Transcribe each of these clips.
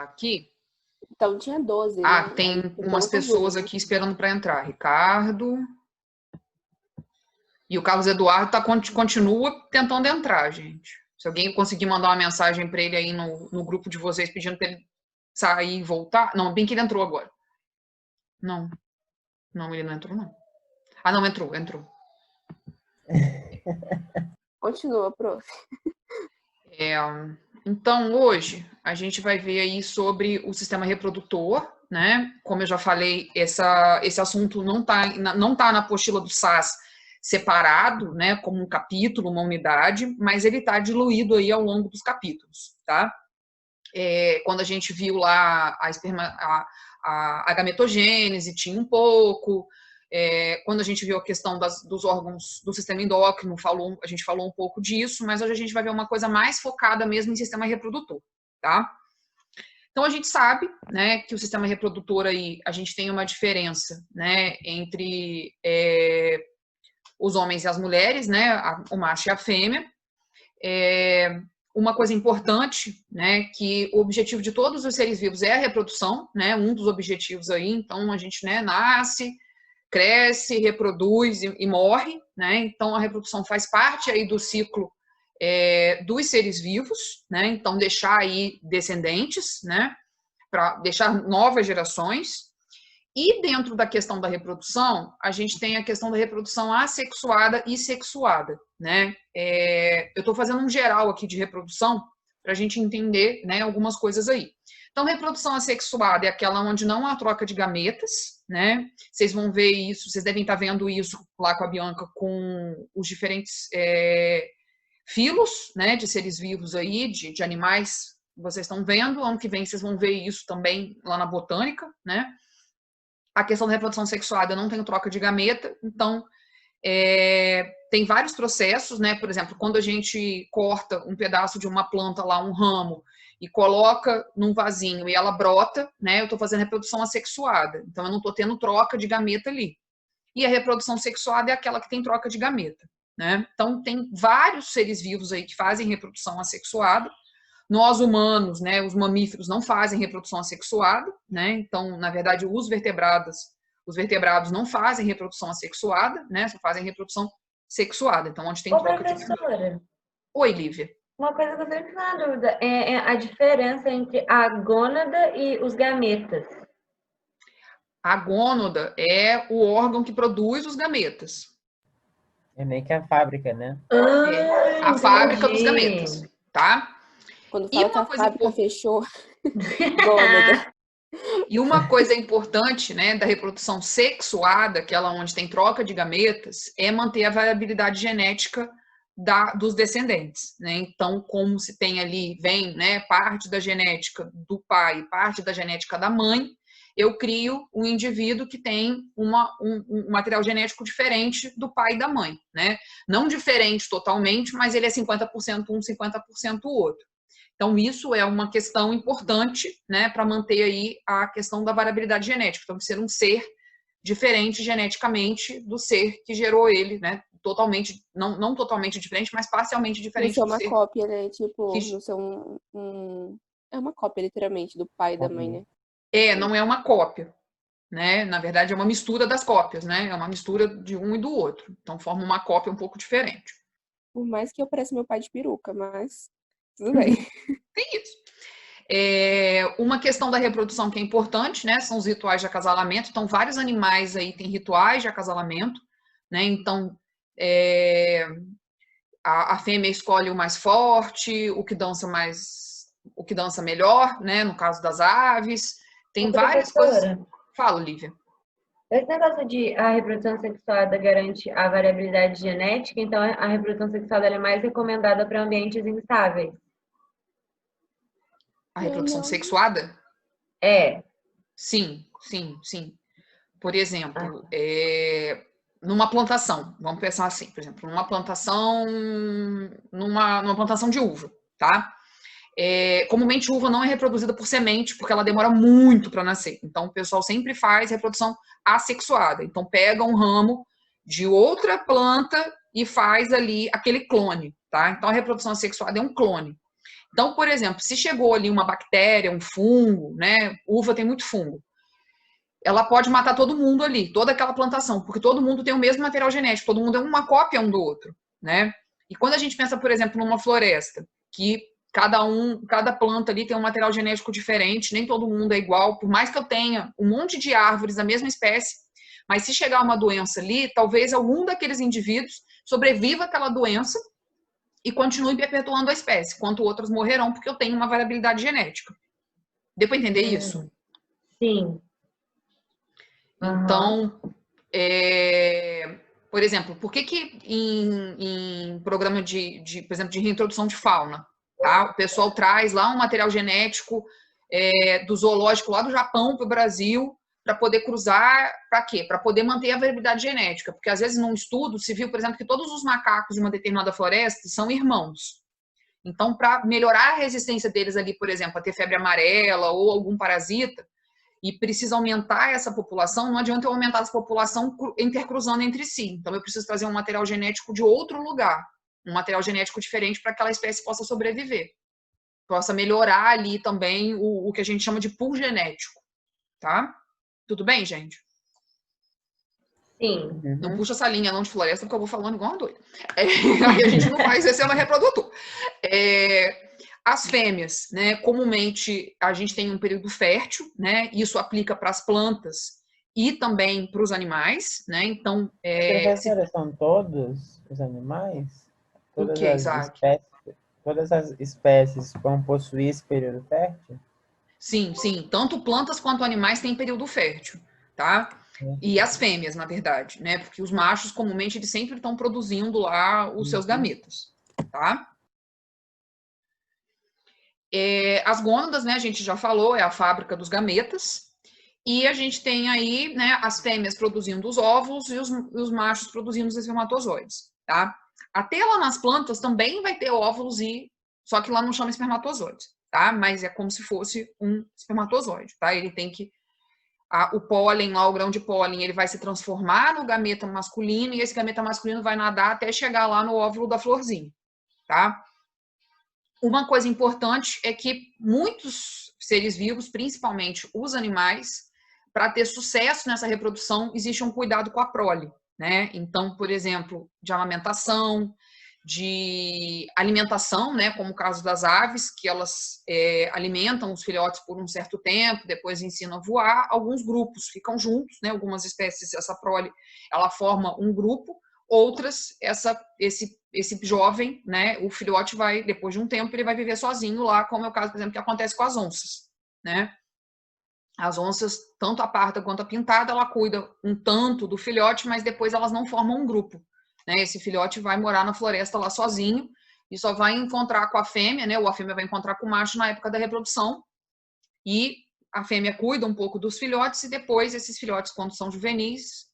aqui. Então tinha 12, Ah, né? tem Aí, umas pessoas aqui esperando para entrar. Ricardo. E o Carlos Eduardo continua tentando entrar, gente. Se alguém conseguir mandar uma mensagem para ele aí no grupo de vocês pedindo para ele sair e voltar. Não, bem que ele entrou agora. Não. Não, ele não entrou, não. Ah, não, entrou. Continua, prof. Então, hoje, a gente vai ver aí sobre o sistema reprodutor, né? Como eu já falei, esse assunto não tá na apostila do SAS separado, né? Como um capítulo, uma unidade, mas ele está diluído aí ao longo dos capítulos, tá? Quando a gente viu lá a gametogênese, tinha um pouco. Quando a gente viu a questão dos órgãos do sistema endócrino, a gente falou um pouco disso, mas hoje a gente vai ver uma coisa mais focada mesmo em sistema reprodutor, tá? Então a gente sabe, né, que o sistema reprodutor aí, a gente tem uma diferença, né, entre os homens e as mulheres, né, o macho e a fêmea. Uma coisa importante, né, que o objetivo de todos os seres vivos é a reprodução, né, um dos objetivos aí, então a gente, né, nasce, cresce, reproduz e morre, né? Então a reprodução faz parte aí do ciclo dos seres vivos, né? Então deixar aí descendentes, né? Para deixar novas gerações. E dentro da questão da reprodução, a gente tem a questão da reprodução assexuada e sexuada, né? Eu estou fazendo um geral aqui de reprodução para a gente entender, né, algumas coisas aí. Então, reprodução assexuada é aquela onde não há troca de gametas, né? Vocês vão ver isso, vocês devem estar vendo isso lá com a Bianca, com os diferentes filos, né, de seres vivos aí, de animais, vocês estão vendo. Ano que vem vocês vão ver isso também lá na botânica, né? A questão da reprodução sexuada, eu não tenho troca de gameta, então tem vários processos, né? Por exemplo, quando a gente corta um pedaço de uma planta lá, um ramo, e coloca num vasinho e ela brota, né? Eu estou fazendo reprodução assexuada, então eu não estou tendo troca de gameta ali. E a reprodução sexuada é aquela que tem troca de gameta, né? Então tem vários seres vivos aí que fazem reprodução assexuada. Nós humanos, né, os mamíferos não fazem reprodução assexuada, né? Então, na verdade, os vertebrados não fazem reprodução assexuada, né? Só fazem reprodução sexuada. Então, onde tem Ô, troca de professora, Oi, Lívia. uma coisa que eu sempre fico na dúvida é a diferença entre a gônada e os gametas. A gônada é o órgão que produz os gametas. É meio que a fábrica, né? A Entendi. fábrica dos gametas, tá? Quando fala que a fábrica fechou, gônada. E uma coisa importante, né, da reprodução sexuada, aquela onde tem troca de gametas, é manter a variabilidade genética dos descendentes, né? Então, como se tem ali, vem, né, parte da genética do pai, parte da genética da mãe, eu crio um indivíduo que tem um material genético diferente do pai e da mãe, né? Não diferente totalmente, mas ele é 50% um, 50% o outro. Então, isso é uma questão importante, né, para manter aí a questão da variabilidade genética. Então, ser um ser diferente geneticamente do ser que gerou ele, né? Totalmente, não totalmente diferente, mas parcialmente diferente Não do ser ser. uma cópia, né? Tipo, não ser é uma cópia, literalmente, do pai e da mãe, né? Não é uma cópia, né? Na verdade, é uma mistura das cópias, né? É uma mistura de um e do outro. Então, forma uma cópia um pouco diferente. Por mais que eu pareça meu pai de peruca, mas tudo bem. Tem isso. Uma questão da reprodução que é importante, né? São os rituais de acasalamento. Então, vários animais aí têm rituais de acasalamento, né? Então, a fêmea escolhe o mais forte, o que dança melhor, né? No caso das aves. Tem várias coisas. Fala, Lívia. Esse negócio de a reprodução sexuada garante a variabilidade genética, então a reprodução sexuada é mais recomendada para ambientes instáveis. A reprodução sexuada? Sim. Por exemplo, numa plantação, vamos pensar assim, por exemplo, numa plantação de uva, tá? Comumente uva não é reproduzida por semente, porque ela demora muito para nascer. Então, o pessoal sempre faz reprodução assexuada. Então, pega um ramo de outra planta e faz ali aquele clone, tá? Então, a reprodução assexuada é um clone. Então, por exemplo, se chegou ali uma bactéria, um fungo, né? Uva tem muito fungo. Ela pode matar todo mundo ali, toda aquela plantação, porque todo mundo tem o mesmo material genético, todo mundo é uma cópia um do outro, né? E quando a gente pensa, por exemplo, numa floresta, que cada planta ali tem um material genético diferente, nem todo mundo é igual, por mais que eu tenha um monte de árvores da mesma espécie, mas se chegar uma doença ali, talvez algum daqueles indivíduos sobreviva àquela doença e continue perpetuando a espécie, enquanto outros morrerão porque eu tenho uma variabilidade genética. Deu para entender isso? Sim. Então, por exemplo, por que em programa por exemplo, de reintrodução de fauna, tá? O pessoal traz lá um material genético do zoológico lá do Japão para o Brasil para poder cruzar, para quê? Para poder manter a variabilidade genética, porque às vezes num estudo se viu, por exemplo, que todos os macacos de uma determinada floresta são irmãos. Então, para melhorar a resistência deles ali, por exemplo, a ter febre amarela ou algum parasita, e precisa aumentar essa população, não adianta eu aumentar essa população intercruzando entre si. Então, eu preciso trazer um material genético de outro lugar, um material genético diferente para que aquela espécie possa sobreviver. Possa melhorar ali também o que a gente chama de pool genético, tá? Tudo bem, gente? Sim. Não puxa essa linha não de floresta, porque eu vou falando igual uma doida. Aí a gente não faz sistema reprodutor. As fêmeas, né, comumente a gente tem um período fértil, né, isso aplica para as plantas e também para os animais, né, então... Professora, são todos os animais? O que, Isaac? Todas as espécies vão possuir esse período fértil? Sim, sim, tanto plantas quanto animais têm período fértil, tá? E as fêmeas, na verdade, né, porque os machos, comumente, eles sempre estão produzindo lá os seus gametas, tá? As gônadas, né, a gente já falou, é a fábrica dos gametas, e a gente tem aí, né, as fêmeas produzindo os óvulos e os machos produzindo os espermatozoides, tá? Até lá nas plantas também vai ter óvulos só que lá não chama espermatozoides, tá? Mas é como se fosse um espermatozoide, tá? Ele tem que o pólen lá, o grão de pólen, ele vai se transformar no gameta masculino e esse gameta masculino vai nadar até chegar lá no óvulo da florzinha, tá? Uma coisa importante é que muitos seres vivos, principalmente os animais, para ter sucesso nessa reprodução, existe um cuidado com a prole, né? Então, por exemplo, de amamentação, de alimentação, né? Como o caso das aves, que elas alimentam os filhotes por um certo tempo, depois ensinam a voar. Alguns grupos ficam juntos, né? Algumas espécies, essa prole, ela forma um grupo. Outras, esse jovem, né, o filhote vai, depois de um tempo, ele vai viver sozinho lá, como é o caso, por exemplo, que acontece com as onças, né? As onças, tanto a parda quanto a pintada, ela cuida um tanto do filhote, mas depois elas não formam um grupo, né? Esse filhote vai morar na floresta lá sozinho e só vai encontrar com a fêmea, né? Ou a fêmea vai encontrar com o macho na época da reprodução e a fêmea cuida um pouco dos filhotes e depois esses filhotes, quando são juvenis,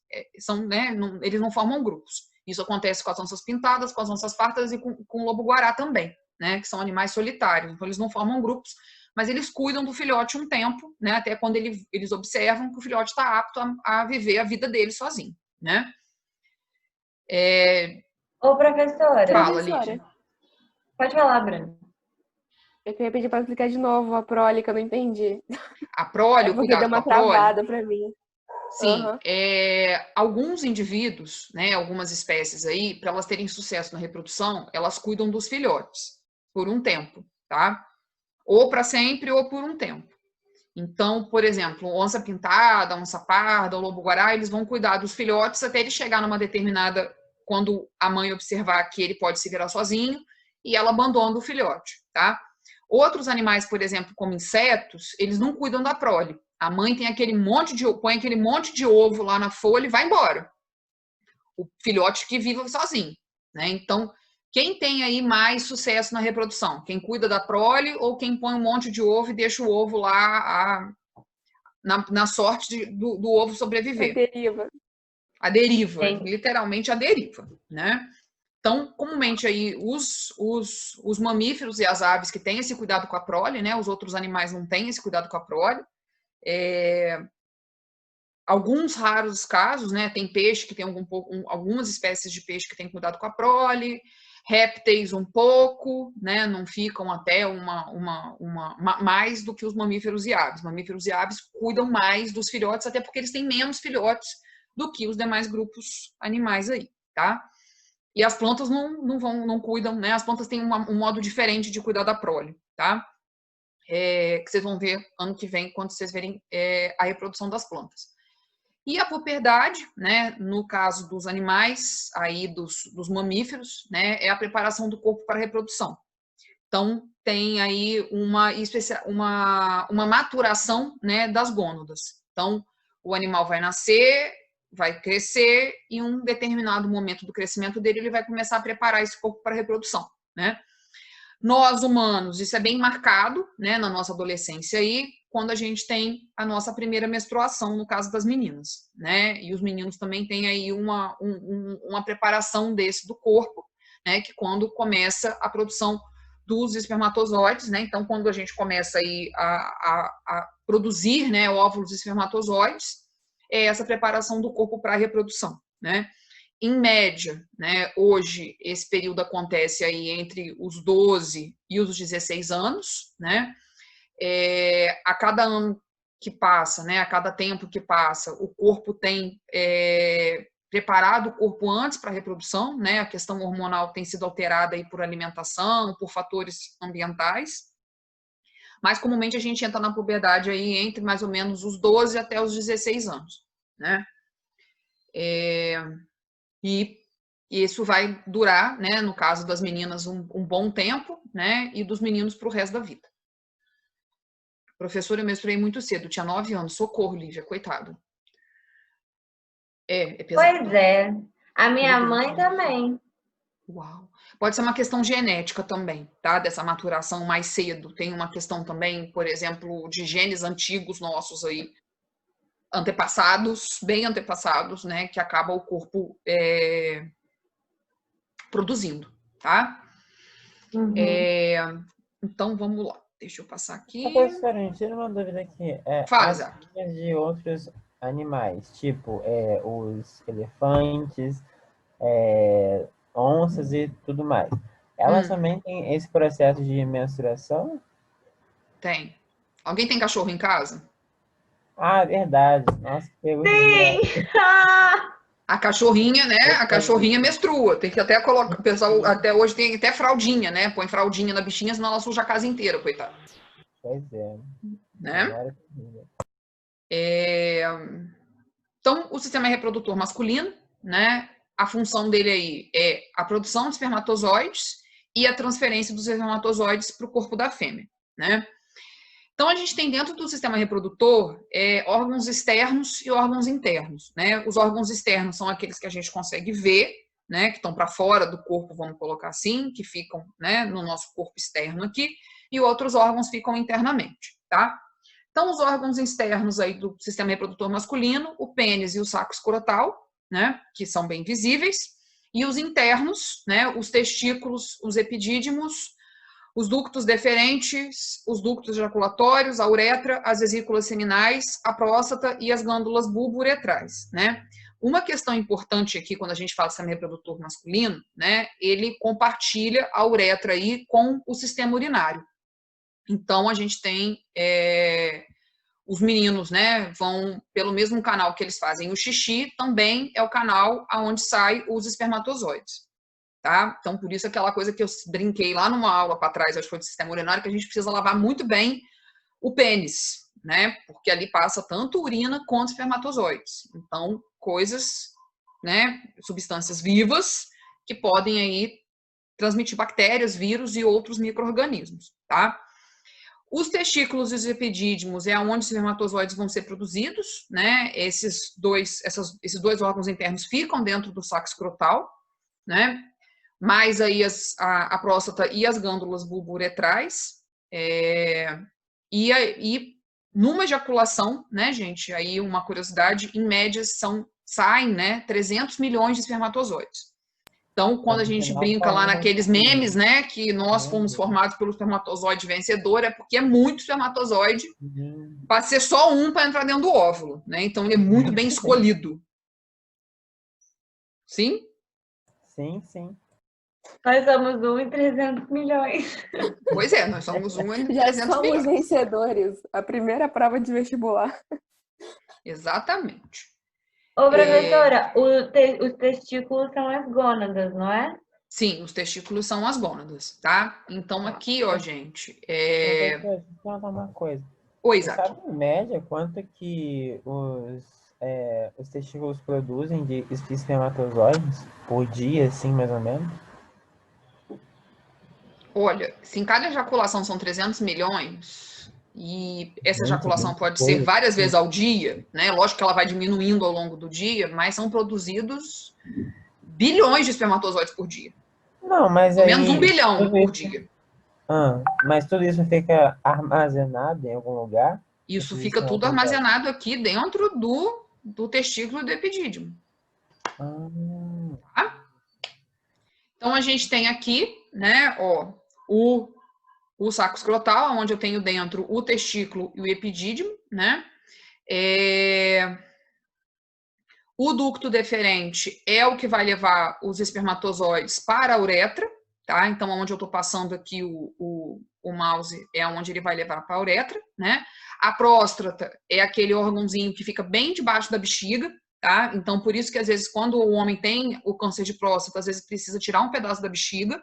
né, eles não formam grupos. Isso acontece com as onças pintadas, com as onças pardas e com o lobo-guará também, né, que são animais solitários. Então, eles não formam grupos, mas eles cuidam do filhote um tempo, né, até quando eles observam que o filhote está apto a viver a vida dele sozinho, né. Ô, professora. Fala, Lídia. Pode falar, Bruna. Eu queria pedir para explicar de novo a prole, que eu não entendi. A prole, o porque cuidado deu uma com a prole. travada para mim. Sim, alguns indivíduos, né, algumas espécies aí, para elas terem sucesso na reprodução, elas cuidam dos filhotes por um tempo, tá? Ou para sempre ou por um tempo. Então, por exemplo, onça pintada, onça parda, lobo-guará, eles vão cuidar dos filhotes até ele chegar numa determinada, quando a mãe observar que ele pode se virar sozinho, e ela abandona o filhote, tá? Outros animais, por exemplo, como insetos, eles não cuidam da prole. A mãe tem põe aquele monte de ovo lá na folha e vai embora. O filhote que vive sozinho, né? Então, quem tem aí mais sucesso na reprodução? Quem cuida da prole ou quem põe um monte de ovo e deixa o ovo lá na sorte do ovo sobreviver? A deriva. A deriva, literalmente a deriva, né? Então, comumente aí os mamíferos e as aves que têm esse cuidado com a prole, né? Os outros animais não têm esse cuidado com a prole. Alguns raros casos, né? Tem peixe que tem algumas espécies de peixe que tem cuidado com a prole, Répteis um pouco, né? Não ficam até mais do que os mamíferos e aves. Mamíferos e aves cuidam mais dos filhotes, até porque eles têm menos filhotes do que os demais grupos animais aí, tá? E as plantas não cuidam, né? As plantas têm um modo diferente de cuidar da prole, tá? Que vocês vão ver ano que vem, quando vocês verem a reprodução das plantas. E a puberdade, né, no caso dos animais, aí dos mamíferos, né, é a preparação do corpo para a reprodução. Então, tem aí uma maturação, né, das gônadas. Então, o animal vai nascer, vai crescer, e em um determinado momento do crescimento dele, ele vai começar a preparar esse corpo para a reprodução, né? Nós, humanos, isso é bem marcado, né, na nossa adolescência aí, quando a gente tem a nossa primeira menstruação, no caso das meninas, né? E os meninos também têm aí uma preparação do corpo, né? Que quando começa a produção dos espermatozoides, né? Então, quando a gente começa aí a produzir, né, óvulos e espermatozoides, é essa preparação do corpo para a reprodução, né? Em média, né, hoje, esse período acontece aí entre os 12 e os 16 anos, né? A cada ano que passa, né, a cada tempo que passa, o corpo tem preparado o corpo antes para a reprodução, né? A questão hormonal tem sido alterada aí por alimentação, por fatores ambientais. Mas, comumente, a gente entra na puberdade aí entre mais ou menos os 12 até os 16 anos, né? E isso vai durar, né, no caso das meninas, um bom tempo, né, e dos meninos para o resto da vida. Professora, eu menstruei muito cedo, tinha 9 anos. Socorro, Lívia, coitado. É pesado. Pois é. A minha mãe também. Uau. Pode ser uma questão genética também, tá? Dessa maturação mais cedo. Tem uma questão também, por exemplo, de genes antigos nossos aí, antepassados, bem antepassados, né? Que acaba o corpo produzindo, tá? Uhum. Então, vamos lá. Deixa eu passar aqui. Professora, me tira uma dúvida aqui. Fala, As Isaac. linhas de outros animais, tipo os elefantes, onças e tudo mais, elas também têm esse processo de menstruação? Tem. Alguém tem cachorro em casa? Ah, verdade. Nossa, que pergunta. Sim! A cachorrinha, né? A cachorrinha menstrua. Tem que até colocar. O pessoal até hoje tem até fraldinha, né? Põe fraldinha na bichinha, senão ela suja a casa inteira, coitada. Pois é. Né? Então, o sistema reprodutor masculino, né? A função dele aí é a produção de espermatozoides e a transferência dos espermatozoides para o corpo da fêmea, né? Então, a gente tem dentro do sistema reprodutor órgãos externos e órgãos internos, né? Os órgãos externos são aqueles que a gente consegue ver, né? Que estão para fora do corpo, vamos colocar assim, que ficam, né, no nosso corpo externo aqui, e outros órgãos ficam internamente, tá? Então, os órgãos externos aí do sistema reprodutor masculino, o pênis e o saco escrotal, né? Que são bem visíveis, e os internos, né? Os testículos, os epidídimos, os ductos deferentes, os ductos ejaculatórios, a uretra, as vesículas seminais, a próstata e as glândulas bulbo-uretrais, né? Uma questão importante aqui, quando a gente fala do sistema reprodutor masculino, né? Ele compartilha a uretra aí com o sistema urinário. Então, a gente tem os meninos, né? Vão pelo mesmo canal que eles fazem o xixi, também é o canal aonde saem os espermatozoides. Tá? Então, por isso aquela coisa que eu brinquei lá numa aula para trás, acho que foi do sistema urinário, que a gente precisa lavar muito bem o pênis, né? Porque ali passa tanto urina quanto espermatozoides. Então, coisas, né? Substâncias vivas que podem aí transmitir bactérias, vírus e outros micro-organismos, tá? Os testículos e os epidídimos é onde os espermatozoides vão ser produzidos, né? Esses dois órgãos internos ficam dentro do saco escrotal, né? Mais aí a próstata e as glândulas bulbo-uretrais. E numa ejaculação, né, gente, aí uma curiosidade, em média saem, né, 300 milhões de espermatozoides. Então, quando a gente brinca lá naqueles memes, né, que nós fomos formados pelo espermatozoide vencedor, é porque é muito espermatozoide para ser só um para entrar dentro do óvulo, né? Então, ele é muito bem escolhido. Sim? Sim, sim. Nós somos 1 em 300 milhões. Pois é, nós somos 1 em Já 300 somos milhões. vencedores. A primeira prova de vestibular. Exatamente. Ô, professora, os testículos são as gônadas, não é? Sim, os testículos são as gônadas, tá? Então aqui, ó, gente, Professor, deixa eu perguntar uma coisa. Oi, Você Isaac. sabe, em média, quanto que os testículos produzem de espermatozoides por dia, assim, mais ou menos? Olha, se em cada ejaculação são 300 milhões, e essa Gente, ejaculação muita pode ser coisa. várias vezes ao dia, né? Lógico que ela vai diminuindo ao longo do dia, mas são produzidos bilhões de espermatozoides por dia. Não, mas Pelo menos 1 aí, bilhão tudo por isso, dia. mas tudo isso fica armazenado em algum lugar? Isso Esses fica tudo espermatozoides? armazenado aqui dentro do testículo e do epidídimo. Ah, Tá? Então a gente tem aqui, né, ó, o saco escrotal, onde eu tenho dentro o testículo e o epidídimo, né? O ducto deferente é o que vai levar os espermatozoides para a uretra, tá? Então, onde eu estou passando aqui o mouse é onde ele vai levar para a uretra, né? A próstata é aquele órgãozinho que fica bem debaixo da bexiga, tá? Então, por isso que às vezes quando o homem tem o câncer de próstata, às vezes precisa tirar um pedaço da bexiga,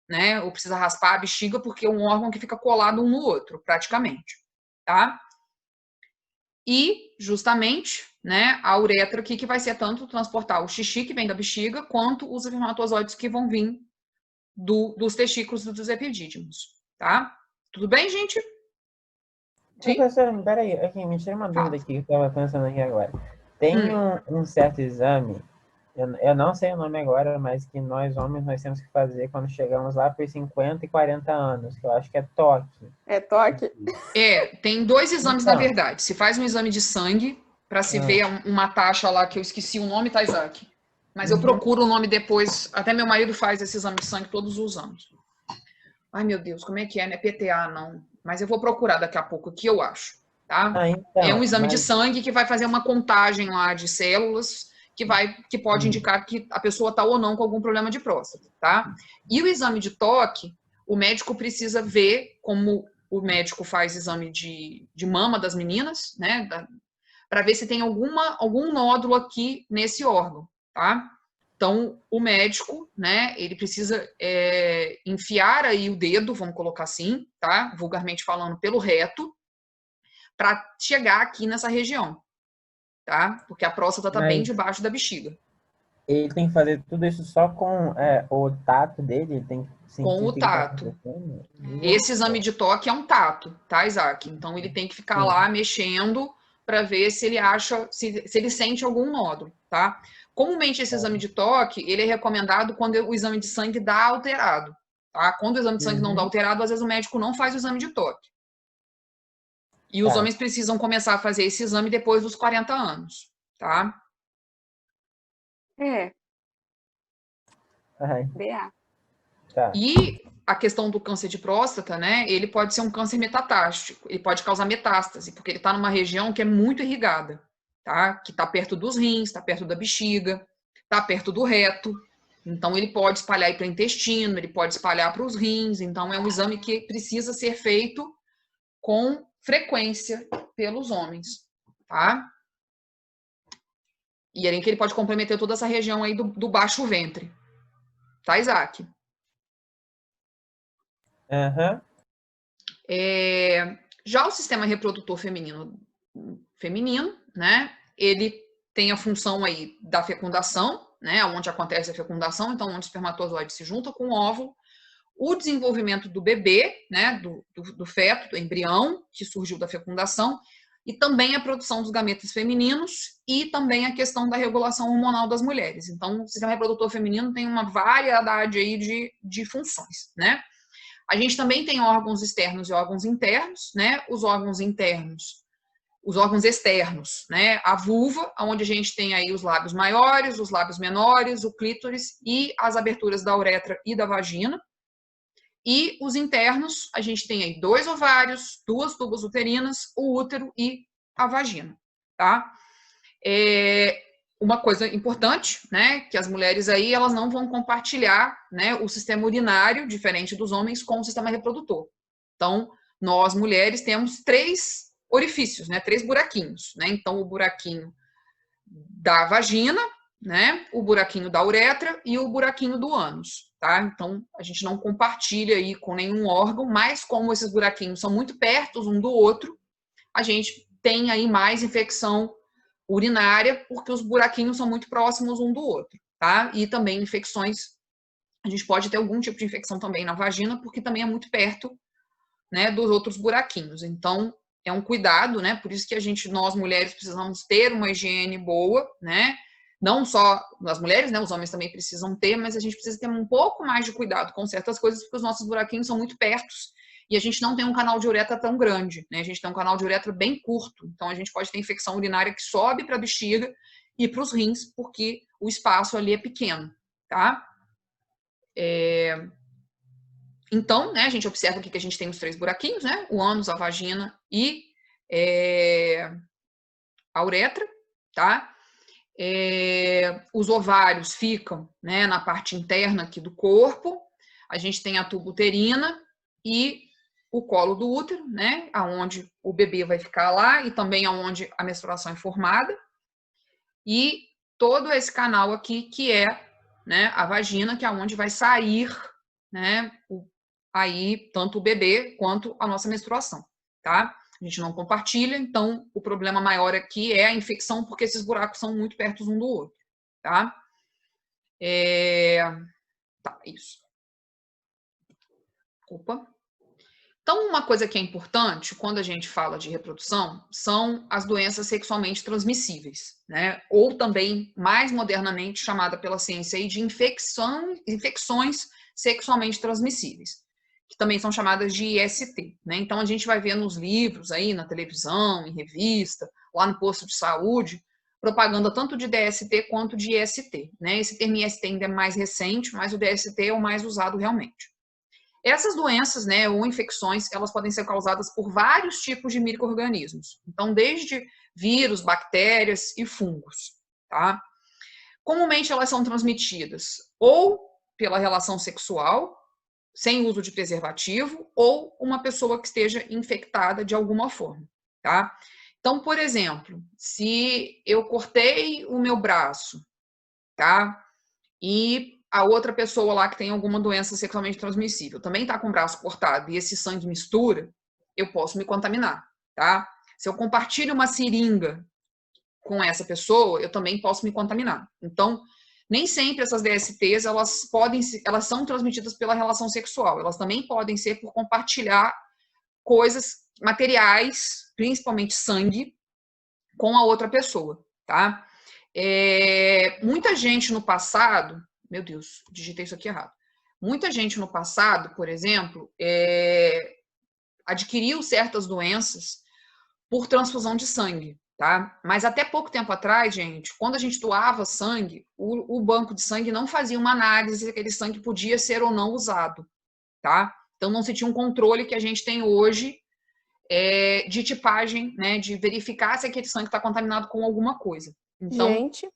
né? Ou precisa raspar a bexiga porque é um órgão que fica colado um no outro, praticamente, tá? E, justamente, né, a uretra aqui que vai ser tanto transportar o xixi que vem da bexiga, quanto os espermatozoides que vão vir dos testículos e dos epidídimos, tá? Tudo bem, gente? Sim? professor, peraí, aqui, me tira uma dúvida aqui que eu estava pensando aqui agora. Tem um certo exame, eu não sei o nome agora, mas que nós homens nós temos que fazer quando chegamos lá por 50 e 40 anos, que eu acho que é toque. É toque? Tem 2 exames, na Então, verdade. Se faz um exame de sangue, para se ver uma taxa lá, que eu esqueci o nome, tá, Isaac? Mas eu procuro o nome depois. Até meu marido faz esse exame de sangue todos os anos. Ai, meu Deus, como é que é? Não é PTA, não. Mas eu vou procurar daqui a pouco aqui, eu acho, tá? então, É um exame de mas sangue que vai fazer uma contagem lá de células que pode indicar que a pessoa está ou não com algum problema de próstata, tá? E o exame de toque, o médico precisa ver, como o médico faz exame de mama das meninas, né? Para ver se tem algum nódulo aqui nesse órgão, tá? Então, o médico, né, ele precisa enfiar aí o dedo, vamos colocar assim, tá? Vulgarmente falando, pelo reto, para chegar aqui nessa região, tá? Porque a próstata tá bem mas debaixo da bexiga. ele tem que fazer tudo isso só com o tato dele, ele tem que Com sentir o o que está tato. acontecendo. Esse exame de toque é um tato, tá, Isaac? Então, ele tem que ficar lá mexendo para ver se ele acha, se ele sente algum nódulo, tá? Comumente, esse exame de toque, ele é recomendado quando o exame de sangue dá alterado, tá? Quando o exame de sangue não dá alterado, às vezes o médico não faz o exame de toque. E os homens precisam começar a fazer esse exame depois dos 40 anos, tá? É, Ai, BA. tá. E a questão do câncer de próstata, né? Ele pode ser um câncer metatástico, ele pode causar metástase, porque ele está numa região que é muito irrigada, tá? Que está perto dos rins, está perto da bexiga, está perto do reto. Então, ele pode espalhar para o intestino, ele pode espalhar para os rins. Então, é um exame que precisa ser feito com frequência pelos homens, tá? E além que ele pode comprometer toda essa região aí do baixo ventre. Tá, Isaac? Já o sistema reprodutor feminino, né? Ele tem a função aí da fecundação, né? Onde acontece a fecundação, então onde o espermatozoide se junta com o óvulo, o desenvolvimento do bebê, né? Do feto, do embrião que surgiu da fecundação, e também a produção dos gametas femininos e também a questão da regulação hormonal das mulheres. Então, o sistema reprodutor feminino tem uma variedade aí de funções, né? A gente também tem órgãos externos e órgãos internos, né? Os órgãos internos, os órgãos externos, né? A vulva, onde a gente tem aí os lábios maiores, os lábios menores, o clítoris e as aberturas da uretra e da vagina. E os internos, a gente tem aí 2 ovários, 2 tubas uterinas, o útero e a vagina, tá? uma coisa importante, né, que as mulheres aí, elas não vão compartilhar, né, o sistema urinário, diferente dos homens, com o sistema reprodutor. Então, nós, mulheres, temos 3 orifícios, né, 3 buraquinhos, né, então o buraquinho da vagina, né, o buraquinho da uretra e o buraquinho do ânus, tá? Então, a gente não compartilha aí com nenhum órgão, mas como esses buraquinhos são muito perto um do outro, a gente tem aí mais infecção urinária, porque os buraquinhos são muito próximos um do outro, tá? E também infecções, a gente pode ter algum tipo de infecção também na vagina, porque também é muito perto, né, dos outros buraquinhos. Então, é um cuidado, né? Por isso que nós mulheres precisamos ter uma higiene boa, né? Não só as mulheres, né? Os homens também precisam ter, mas a gente precisa ter um pouco mais de cuidado com certas coisas, porque os nossos buraquinhos são muito perto e a gente não tem um canal de uretra tão grande, né? A gente tem um canal de uretra bem curto, então a gente pode ter infecção urinária que sobe para a bexiga e para os rins, porque o espaço ali é pequeno, tá? Então, né, a gente observa aqui que a gente tem os 3 buraquinhos, né? O ânus, a vagina e a uretra, tá? Os ovários ficam, né, na parte interna aqui do corpo. A gente tem a tuba uterina e o colo do útero, né, aonde o bebê vai ficar lá e também aonde a menstruação é formada. E todo esse canal aqui que é, né, a vagina, que é aonde vai sair, né, aí tanto o bebê quanto a nossa menstruação, tá? A gente não compartilha, então o problema maior aqui é a infecção, porque esses buracos são muito perto um do outro, tá? Tá, isso. Opa. Então, uma coisa que é importante quando a gente fala de reprodução são as doenças sexualmente transmissíveis, né? Ou também, mais modernamente, chamada pela ciência aí de infecções sexualmente transmissíveis, que também são chamadas de IST, né? Então, a gente vai ver nos livros aí, na televisão, em revista, lá no posto de saúde, propaganda tanto de DST quanto de IST, né? Esse termo IST ainda é mais recente, mas o DST é o mais usado realmente. Essas doenças, né, ou infecções, elas podem ser causadas por vários tipos de micro-organismos. Então, desde vírus, bactérias e fungos, tá? Comumente, elas são transmitidas ou pela relação sexual, sem uso de preservativo, ou uma pessoa que esteja infectada de alguma forma, tá? Então, por exemplo, se eu cortei o meu braço, tá? E a outra pessoa lá que tem alguma doença sexualmente transmissível também está com o braço cortado e esse sangue mistura, eu posso me contaminar, tá? Se eu compartilho uma seringa com essa pessoa, eu também posso me contaminar. Então, nem sempre essas DSTs, elas são transmitidas pela relação sexual, elas também podem ser por compartilhar coisas, materiais, principalmente sangue, com a outra pessoa, tá? Muita gente no passado, meu Deus, digitei isso aqui errado. Muita gente no passado, por exemplo, adquiriu certas doenças por transfusão de sangue, tá? Mas até pouco tempo atrás, gente, quando a gente doava sangue, o banco de sangue não fazia uma análise se aquele sangue podia ser ou não usado, tá? Então não se tinha um controle que a gente tem hoje de tipagem, né? De verificar se aquele sangue está contaminado com alguma coisa. Então, gente,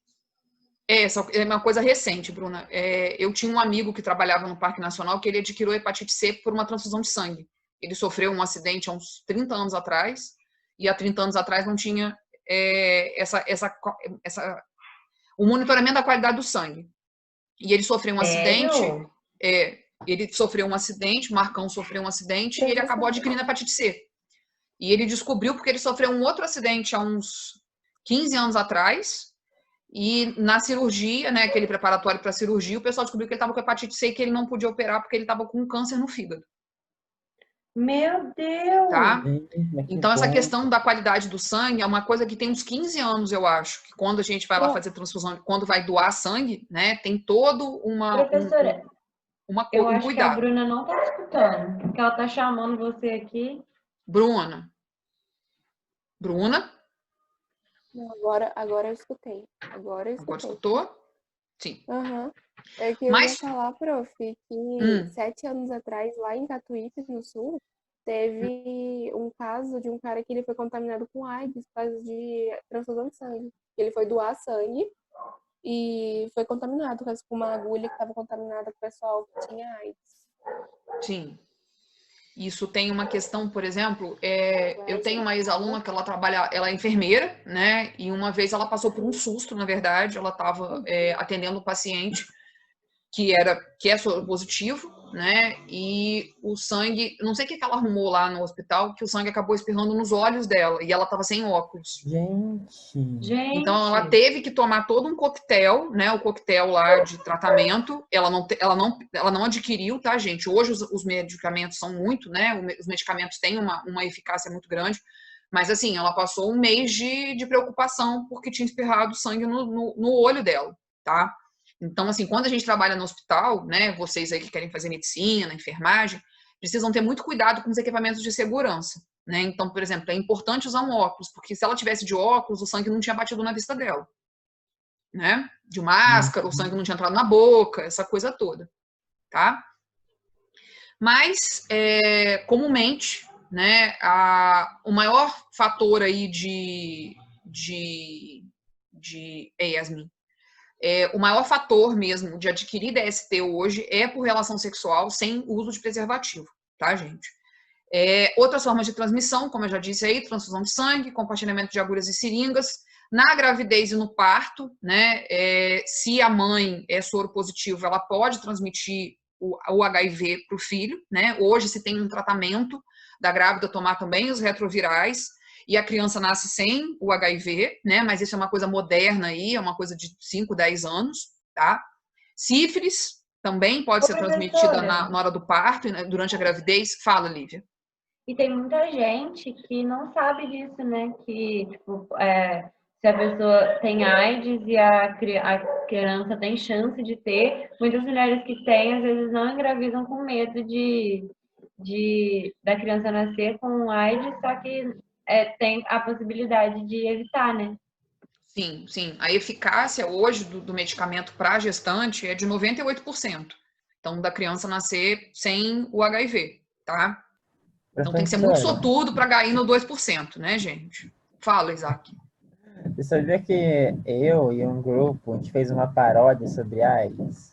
essa é uma coisa recente, Bruna. Eu tinha um amigo que trabalhava no Parque Nacional que ele adquiriu hepatite C por uma transfusão de sangue. Ele sofreu um acidente há uns 30 anos atrás, e há 30 anos atrás não tinha o monitoramento da qualidade do sangue. E ele sofreu um acidente. Ele sofreu um acidente, o Marcão sofreu um acidente, e ele acabou adquirindo hepatite C. E ele descobriu porque ele sofreu um outro acidente há uns 15 anos atrás. E na cirurgia, né, aquele preparatório para a cirurgia, o pessoal descobriu que ele estava com hepatite C e que ele não podia operar porque ele estava com câncer no fígado. Meu Deus! Tá? Então, essa questão da qualidade do sangue é uma coisa que tem uns 15 anos, eu acho. Que quando a gente vai lá fazer transfusão, quando vai doar sangue, né, tem todo Professora, eu acho cuidado. que a Bruna não está escutando, porque ela está chamando você aqui. Bruna? agora eu escutei. Agora Escutou? Sim. Uhum. É que eu ia falar, prof, que 7 anos atrás, lá em Tatuípe, no Sul, teve um caso de um cara que ele foi contaminado com AIDS por causa de transfusão de sangue. Ele foi doar sangue e foi contaminado com uma agulha que estava contaminada com o pessoal que tinha AIDS. Sim. Isso tem uma questão, por exemplo, eu tenho uma ex-aluna que ela trabalha, ela é enfermeira, né? E uma vez ela passou por um susto, na verdade, ela estava atendendo um paciente que é soropositivo, né? E o sangue, não sei o que ela arrumou lá no hospital, que o sangue acabou espirrando nos olhos dela e ela estava sem óculos. Gente. Então ela teve que tomar todo um coquetel, né? O coquetel lá de tratamento. Ela não adquiriu, tá, gente? Hoje os medicamentos são muito, né? Os medicamentos têm uma eficácia muito grande. Mas assim, ela passou um mês de preocupação porque tinha espirrado sangue no olho dela, tá? Então, assim, quando a gente trabalha no hospital, né, vocês aí que querem fazer medicina, enfermagem, precisam ter muito cuidado com os equipamentos de segurança, né? Então, por exemplo, é importante usar um óculos, porque se ela tivesse de óculos, o sangue não tinha batido na vista dela, né? De máscara, o sangue não tinha entrado na boca, essa coisa toda, tá? Mas, comumente, né, o maior fator aí Yasmin, o maior fator mesmo de adquirir DST hoje é por relação sexual sem uso de preservativo, tá, gente? Outras formas de transmissão, como eu já disse aí, transfusão de sangue, compartilhamento de agulhas e seringas, na gravidez e no parto, né? Se a mãe é soro positivo, ela pode transmitir o HIV para o filho, né? Hoje se tem um tratamento da grávida tomar também os retrovirais, e a criança nasce sem o HIV, né? Mas isso é uma coisa moderna aí, é uma coisa de 5, 10 anos, tá? Sífilis também pode ser transmitida na hora do parto, né? Durante a gravidez. Fala, Lívia. E tem muita gente que não sabe disso, né? Que, tipo, se a pessoa tem AIDS e a criança tem chance de ter, muitas mulheres que têm, às vezes, não engravidam com medo da criança nascer com AIDS, só que tem a possibilidade de evitar, né? Sim, sim. A eficácia hoje do medicamento para gestante é de 98%. Então, da criança nascer sem o HIV, tá? Então, tem que ser muito sortudo para cair no 2%, né, gente? Fala, Isaac. Você sabia que eu e um grupo, a gente fez uma paródia sobre AIDS?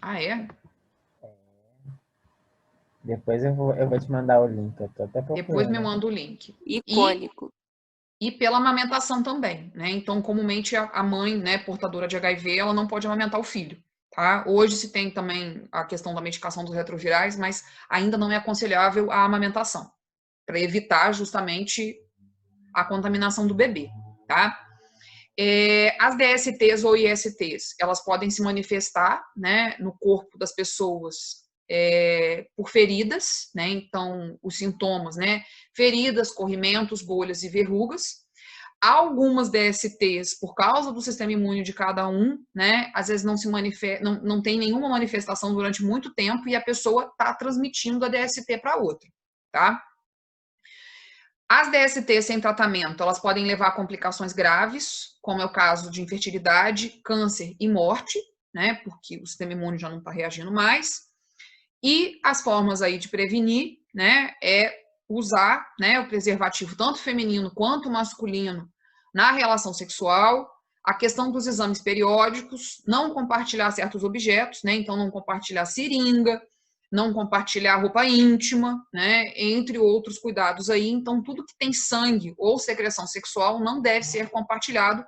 Ah, é? Depois eu vou te mandar o link. Eu tô até procurando. Depois me manda o link. Icônico. E pela amamentação também, né? Então, comumente, a mãe, né, portadora de HIV, ela não pode amamentar o filho, tá? Hoje se tem também a questão da medicação dos retrovirais, mas ainda não é aconselhável a amamentação, para evitar justamente a contaminação do bebê, tá? As DSTs ou ISTs, elas podem se manifestar, né, no corpo das pessoas por feridas, né? Então, os sintomas, né? Feridas, corrimentos, bolhas e verrugas. Algumas DSTs, por causa do sistema imune de cada um, né? Às vezes não tem nenhuma manifestação durante muito tempo e a pessoa está transmitindo a DST para outra, tá? As DSTs sem tratamento, elas podem levar a complicações graves, como é o caso de infertilidade, câncer e morte, né? Porque o sistema imune já não está reagindo mais. E as formas aí de prevenir, né, é usar, né, o preservativo tanto feminino quanto masculino na relação sexual, a questão dos exames periódicos, não compartilhar certos objetos, né, então não compartilhar seringa, não compartilhar roupa íntima, né, entre outros cuidados aí. Então, tudo que tem sangue ou secreção sexual não deve ser compartilhado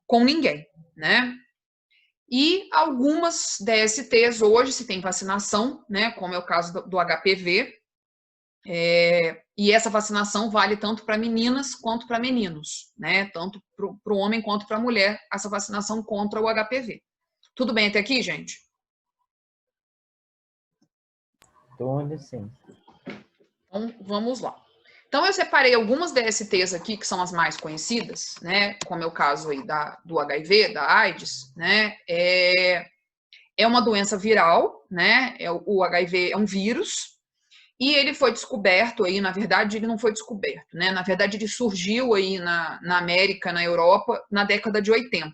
com ninguém, né? E algumas DSTs hoje se tem vacinação, né, como é o caso do HPV, e essa vacinação vale tanto para meninas quanto para meninos, né, tanto para o homem quanto para a mulher, essa vacinação contra o HPV. Tudo bem até aqui, gente? Tudo sim. Então, vamos lá. Então, eu separei algumas DSTs aqui, que são as mais conhecidas, né? Como é o caso aí do HIV, da AIDS, né? É uma doença viral, né? O HIV é um vírus, e ele foi descoberto aí, na verdade, ele não foi descoberto, né? Na verdade, ele surgiu aí na América, na Europa, na década de 80.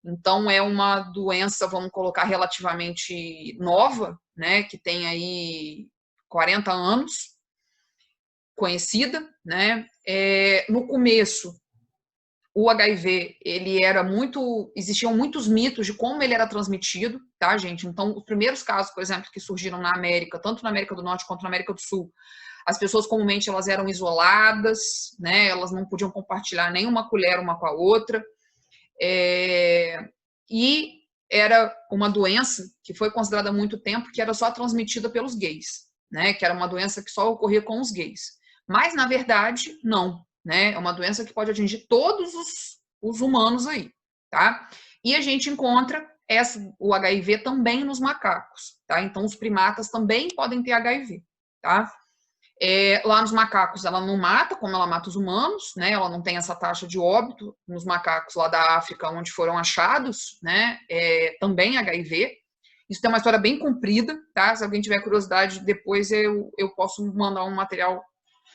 Então, é uma doença, vamos colocar, relativamente nova, né? Que tem aí 40 anos, conhecida, né? No começo, o HIV, existiam muitos mitos de como ele era transmitido, tá, gente? Então, os primeiros casos, por exemplo, que surgiram na América, tanto na América do Norte quanto na América do Sul, as pessoas comumente elas eram isoladas, né? Elas não podiam compartilhar nenhuma colher uma com a outra. E era uma doença que foi considerada há muito tempo que era só transmitida pelos gays, né? Que era uma doença que só ocorria com os gays. Mas, na verdade, não, né? É uma doença que pode atingir todos os humanos aí, tá? E a gente encontra o HIV também nos macacos, tá? Então, os primatas também podem ter HIV, tá? Lá nos macacos ela não mata como ela mata os humanos, né? Ela não tem essa taxa de óbito nos macacos lá da África onde foram achados, né? Também HIV. Isso tem uma história bem comprida, tá? Se alguém tiver curiosidade, depois eu posso mandar um material.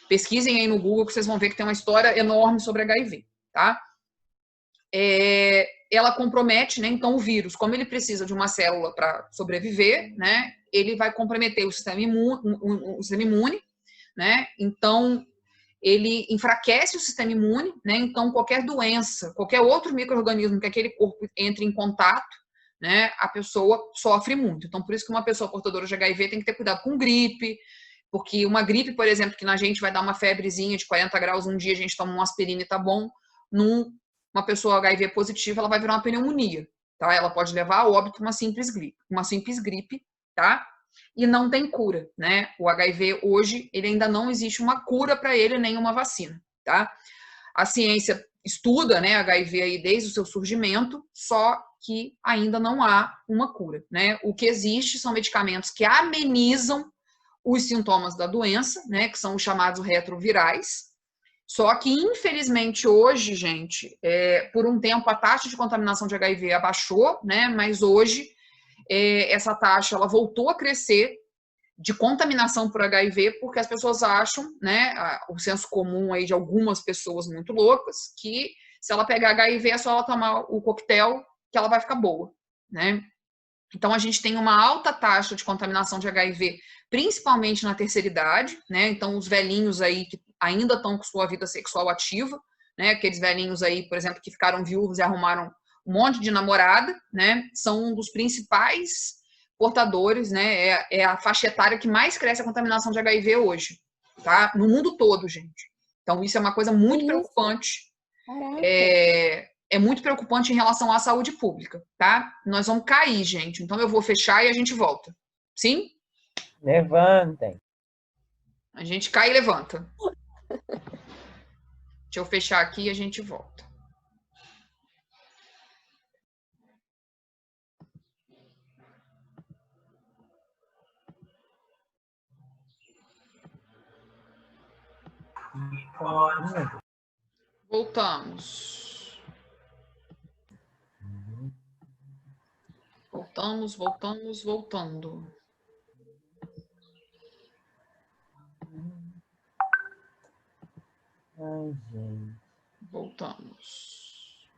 Pesquisem aí no Google que vocês vão ver que tem uma história enorme sobre HIV, tá? Ela compromete, né? Então o vírus, como ele precisa de uma célula para sobreviver, né? Ele vai comprometer o sistema imune, né? Então, ele enfraquece o sistema imune, né? Então, qualquer doença, qualquer outro micro-organismo que aquele corpo entre em contato, né? A pessoa sofre muito. Então, por isso que uma pessoa portadora de HIV tem que ter cuidado com gripe, porque uma gripe, por exemplo, que na gente vai dar uma febrezinha de 40 graus um dia, a gente toma uma aspirina e tá bom, uma pessoa HIV positiva, ela vai virar uma pneumonia, tá? Ela pode levar a óbito uma simples gripe, tá? E não tem cura, né? O HIV hoje, ele ainda não existe uma cura para ele, nem uma vacina, tá? A ciência estuda, né, HIV aí desde o seu surgimento, só que ainda não há uma cura, né? O que existe são medicamentos que amenizam os sintomas da doença, né, que são os chamados retrovirais. Só que, infelizmente, hoje, gente, por um tempo a taxa de contaminação de HIV abaixou, né? Mas hoje essa taxa ela voltou a crescer de contaminação por HIV, porque as pessoas acham, né, o senso comum aí de algumas pessoas muito loucas, que se ela pegar HIV é só ela tomar o coquetel que ela vai ficar boa, né? Então a gente tem uma alta taxa de contaminação de HIV, principalmente na terceira idade, né? Então os velhinhos aí que ainda estão com sua vida sexual ativa, né? Aqueles velhinhos aí, por exemplo, que ficaram viúvos e arrumaram um monte de namorada, né? São um dos principais portadores, né? É a faixa etária que mais cresce a contaminação de HIV hoje, tá? No mundo todo, gente. Então isso é uma coisa muito preocupante. É muito preocupante em relação à saúde pública, tá? Nós vamos cair, gente. Então eu vou fechar e a gente volta. Sim? Levantem. A gente cai e levanta. Deixa eu fechar aqui e a gente volta. Voltamos. Voltando. Ai, gente. Voltamos.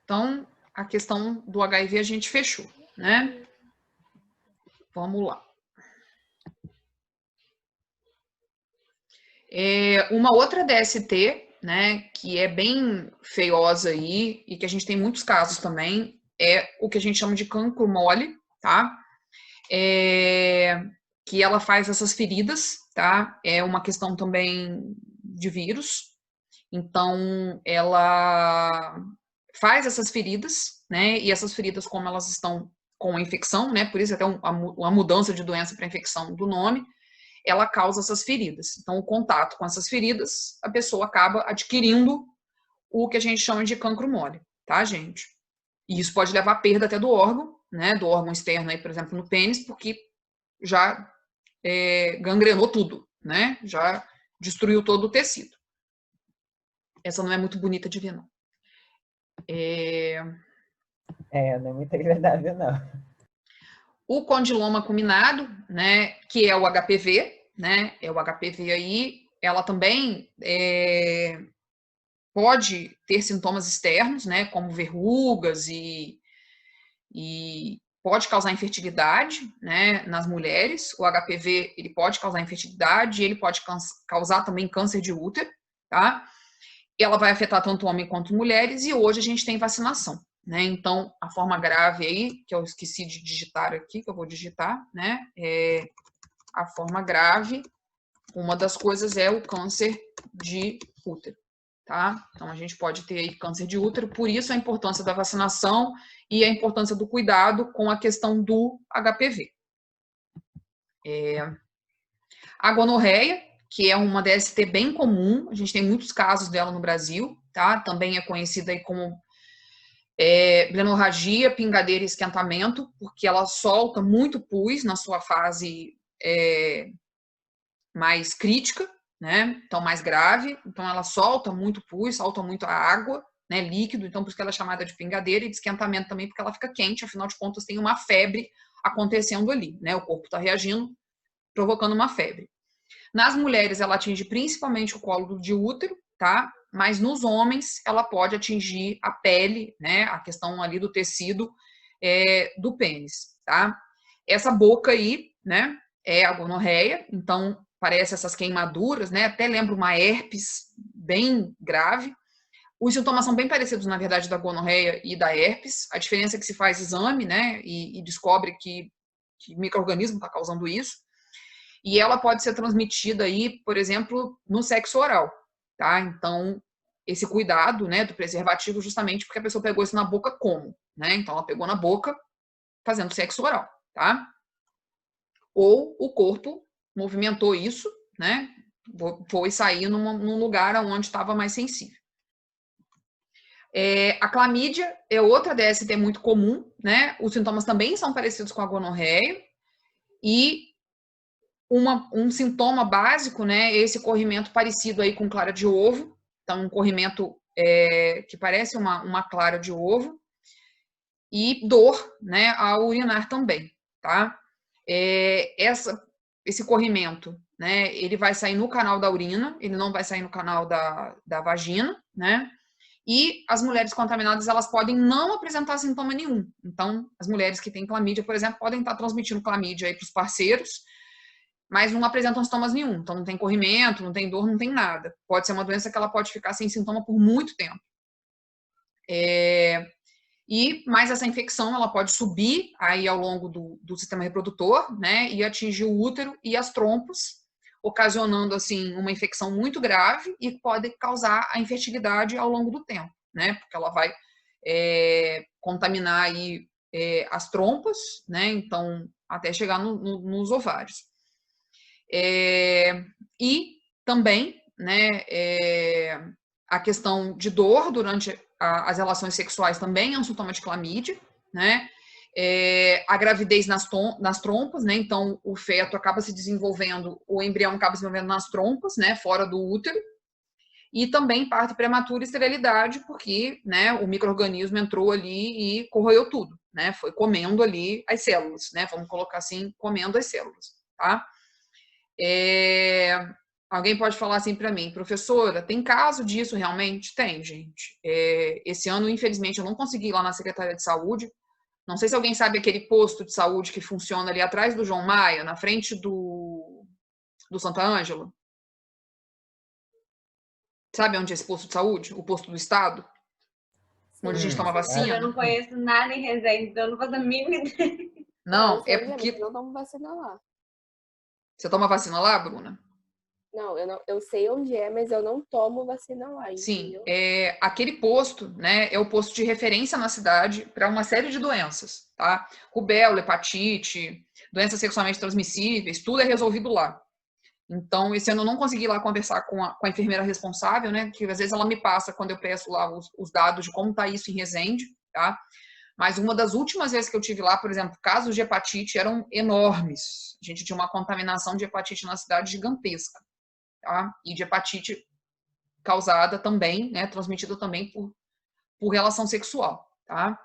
Então, a questão do HIV a gente fechou, né? Vamos lá. Uma outra DST, né, que é bem feiosa aí e que a gente tem muitos casos também, é o que a gente chama de cancro mole, tá? Que ela faz essas feridas, tá? É uma questão também de vírus. Então, ela faz essas feridas, né? E essas feridas, como elas estão com a infecção, né? Por isso até uma mudança de doença para infecção do nome, ela causa essas feridas. Então, o contato com essas feridas, a pessoa acaba adquirindo o que a gente chama de cancro mole, tá, gente? E isso pode levar à perda até do órgão, né? Do órgão externo aí, por exemplo, no pênis, porque já gangrenou tudo, né? Já destruiu todo o tecido. Essa não é muito bonita de ver, não. Não é muito agradável, não. O condiloma acuminado, né, que é o HPV, né, é o HPV aí, ela também pode ter sintomas externos, né, como verrugas e pode causar infertilidade, né, nas mulheres. O HPV, ele pode causar infertilidade, ele pode causar também câncer de útero, tá? ela vai afetar tanto homem quanto mulheres, e hoje a gente tem vacinação, né? Então, a forma grave aí, que eu esqueci de digitar aqui, que eu vou digitar, né? A forma grave, uma das coisas é o câncer de útero, tá? Então, a gente pode ter aí câncer de útero, por isso a importância da vacinação e a importância do cuidado com a questão do HPV. A gonorreia, que é uma DST bem comum, a gente tem muitos casos dela no Brasil, tá? Também é conhecida aí como blenorragia, pingadeira e esquentamento, porque ela solta muito pus na sua fase mais crítica, né? Então, mais grave. Então, ela solta muito pus, solta muito a água, né? Líquido, então por isso que ela é chamada de pingadeira, e de esquentamento também, porque ela fica quente, afinal de contas tem uma febre acontecendo ali, né? O corpo está reagindo, provocando uma febre. Nas mulheres, ela atinge principalmente o colo de útero, tá? Mas nos homens, ela pode atingir a pele, né? A questão ali do tecido do pênis, tá? Essa boca aí, né? É a gonorreia, então parece essas queimaduras, né? Até lembra uma herpes bem grave. Os sintomas são bem parecidos, na verdade, da gonorreia e da herpes. A diferença é que se faz exame, né? E descobre que micro-organismo está causando isso. E ela pode ser transmitida aí, por exemplo, no sexo oral, tá? Então, esse cuidado, né, do preservativo, justamente porque a pessoa pegou isso na boca como, né? Então, ela pegou na boca fazendo sexo oral, tá? Ou o corpo movimentou isso, né? Foi sair num lugar onde estava mais sensível. A clamídia é outra DST muito comum, né? Os sintomas também são parecidos com a gonorreia e um sintoma básico, né, é esse corrimento parecido aí com clara de ovo, então um corrimento que parece uma clara de ovo, e dor, né, ao urinar também, tá? Esse corrimento, né, ele vai sair no canal da urina, ele não vai sair no canal da vagina, né? E as mulheres contaminadas, elas podem não apresentar sintoma nenhum. Então, as mulheres que têm clamídia, por exemplo, podem estar transmitindo clamídia aí para os parceiros, mas não apresentam sintomas nenhum. Então, não tem corrimento, não tem dor, não tem nada. Pode ser uma doença que ela pode ficar sem sintoma por muito tempo. Mas essa infecção, ela pode subir aí ao longo do sistema reprodutor, né, e atingir o útero e as trompas, ocasionando, assim, uma infecção muito grave e pode causar a infertilidade ao longo do tempo, né, porque ela vai contaminar aí as trompas, né, então, até chegar nos ovários. E também, né, a questão de dor durante as relações sexuais também é um sintoma de clamídia, né? A gravidez nas trompas, né? Então, o feto acaba se desenvolvendo, o embrião acaba se desenvolvendo nas trompas, né? Fora do útero. E também parto prematura e esterilidade, porque, né, o micro-organismo entrou ali e corroeu tudo, né? Foi comendo ali as células, né? Vamos colocar assim, comendo as células, tá? Alguém pode falar assim para mim, professora, tem caso disso realmente? Tem, gente. Esse ano, infelizmente, eu não consegui ir lá na Secretaria de Saúde. Não sei se alguém sabe aquele posto de saúde que funciona ali atrás do João Maia, na frente do Santa Ângela. Sabe onde é esse posto de saúde? O posto do Estado? Onde a gente toma vacina? Eu não conheço nada em Resende, então eu não faço a mínima ideia. Não, é porque... Eu não tomo vacina lá. Você toma vacina lá, Bruna? Não, eu sei onde é, mas eu não tomo vacina lá, entendeu? Sim, aquele posto, né, é o posto de referência na cidade para uma série de doenças, tá? Rubéola, hepatite, doenças sexualmente transmissíveis, tudo é resolvido lá. Então, esse ano eu não consegui ir lá conversar com a enfermeira responsável, né, que às vezes ela me passa quando eu peço lá os dados de como tá isso em Resende, tá? Mas uma das últimas vezes que eu tive lá, por exemplo, casos de hepatite eram enormes. A gente tinha uma contaminação de hepatite na cidade gigantesca. Tá? E de hepatite causada também, né, transmitida também por relação sexual, tá?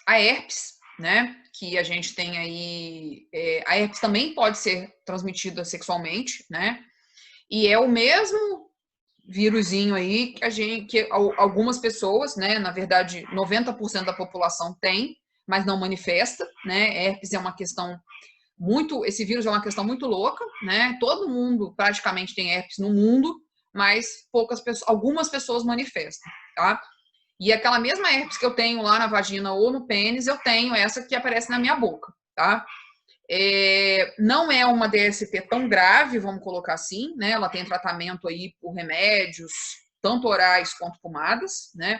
A herpes, né, que a gente tem aí, a herpes também pode ser transmitida sexualmente, né, e é o mesmo vírusinho aí que algumas pessoas, né, na verdade 90% da população tem, mas não manifesta, né, herpes é uma questão esse vírus é uma questão muito louca, né? Todo mundo praticamente tem herpes no mundo, mas algumas pessoas manifestam, tá? E aquela mesma herpes que eu tenho lá na vagina ou no pênis, eu tenho essa que aparece na minha boca, tá? Não é uma DST tão grave, vamos colocar assim, né? Ela tem tratamento aí por remédios, tanto orais quanto pomadas, né?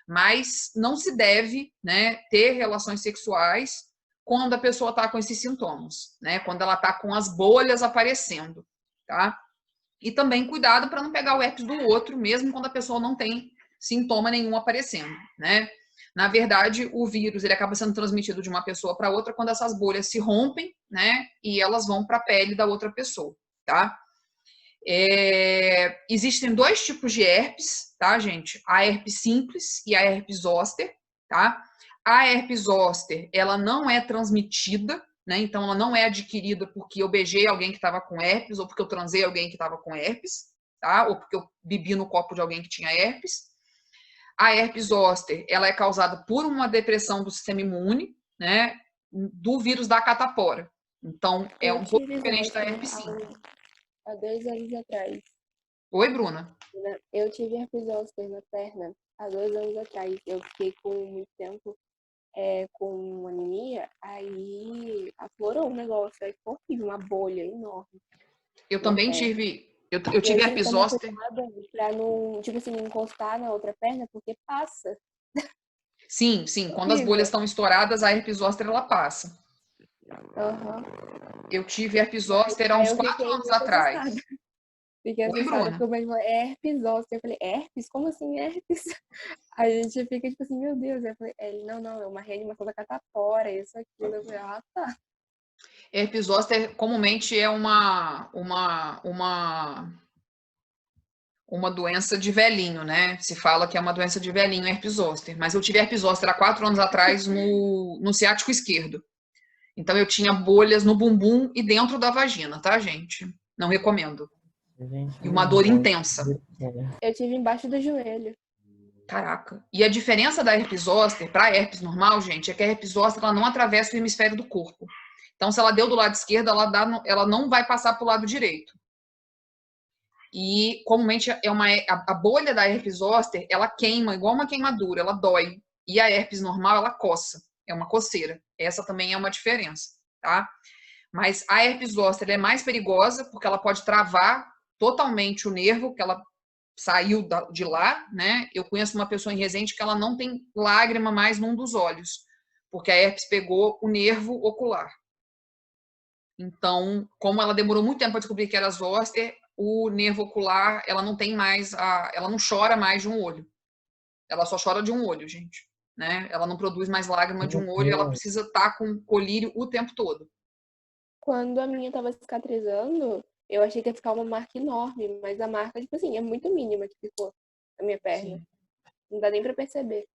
Mas não se deve, né, ter relações sexuais quando a pessoa está com esses sintomas, né? Quando ela está com as bolhas aparecendo, tá? E também cuidado para não pegar o herpes do outro, mesmo quando a pessoa não tem sintoma nenhum aparecendo, né? Na verdade, o vírus ele acaba sendo transmitido de uma pessoa para outra quando essas bolhas se rompem, né? E elas vão para a pele da outra pessoa, tá? Existem 2 tipos de herpes, tá, gente? A herpes simples e a herpes zoster, tá? A herpes zoster, ela não é transmitida, né? Então, ela não é adquirida porque eu beijei alguém que estava com herpes ou porque eu transei alguém que estava com herpes, tá? Ou porque eu bebi no copo de alguém que tinha herpes. A herpes zoster, ela é causada por uma depressão do sistema imune, né? Do vírus da catapora. Então, é um pouco diferente da herpes simples. Há 2 anos atrás. Oi, Bruna. Eu tive herpes zoster na perna há 2 anos atrás. Eu fiquei com muito tempo com anemia, aí aflorou o negócio, aí ficou horrível, uma bolha enorme. Eu também tive. Eu tive herpes zoster. Pra não, tipo assim, encostar na outra perna, porque passa. Sim, sim. Quando as bolhas estão estouradas, a herpes zoster ela passa. Eu tive herpes zoster há uns 4 anos atrás. Fiquei assustada porque o médico falou, herpes zoster. Eu falei, herpes? Como assim herpes? A gente fica tipo assim, meu Deus. Eu falei, ele, não, é uma reanimação da catapora, isso, aquilo. Eu falei, tá. Herpes zoster comumente é uma doença de velhinho, né? Se fala que é uma doença de velhinho, herpes zoster. Mas eu tive herpes zoster há 4 anos atrás no ciático esquerdo. Então eu tinha bolhas no bumbum e dentro da vagina, tá, gente? Não recomendo. E uma dor intensa. Eu tive embaixo do joelho. Caraca. E a diferença da herpes zoster para a herpes normal, gente, é que a herpes zoster ela não atravessa o hemisfério do corpo. Então, se ela deu do lado esquerdo, ela não vai passar para o lado direito. E, comumente, a bolha da herpes zoster, ela queima, igual uma queimadura, ela dói. E a herpes normal, ela coça. É uma coceira. Essa também é uma diferença, tá? Mas a herpes zoster é mais perigosa, porque ela pode travar totalmente o nervo, que ela saiu de lá, né? Eu conheço uma pessoa em Resende que ela não tem lágrima mais num dos olhos, porque a herpes pegou o nervo ocular. Então, como ela demorou muito tempo para descobrir que era zoster, o nervo ocular, ela não tem mais, ela não chora mais de um olho. Ela só chora de um olho, gente, né? Ela não produz mais lágrima de um olho, ela precisa estar com colírio o tempo todo. Quando a minha estava cicatrizando, eu achei que ia ficar uma marca enorme, mas a marca, tipo assim, é muito mínima que ficou na minha perna. Sim. Não dá nem pra perceber.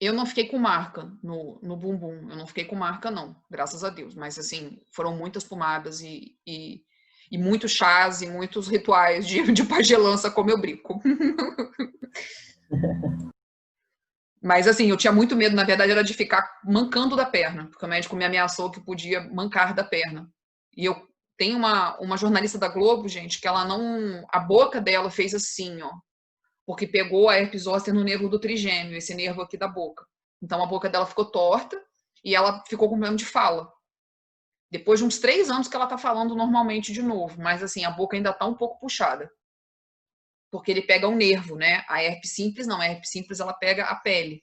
Eu não fiquei com marca no bumbum. Eu não fiquei com marca, não. Graças a Deus. Mas, assim, foram muitas pomadas e muitos chás e muitos rituais de pagelança, como eu brinco. Mas, assim, eu tinha muito medo, na verdade, era de ficar mancando da perna. Porque o médico me ameaçou que podia mancar da perna. E eu tenho uma jornalista da Globo, gente, que ela não... A boca dela fez assim, ó. Porque pegou a herpes zoster no nervo do trigêmeo, esse nervo aqui da boca. Então a boca dela ficou torta e ela ficou com problema de fala. Depois de uns 3 anos que ela tá falando normalmente de novo, mas assim, a boca ainda tá um pouco puxada. Porque ele pega o nervo, né? A herpes simples não, a herpes simples ela pega a pele.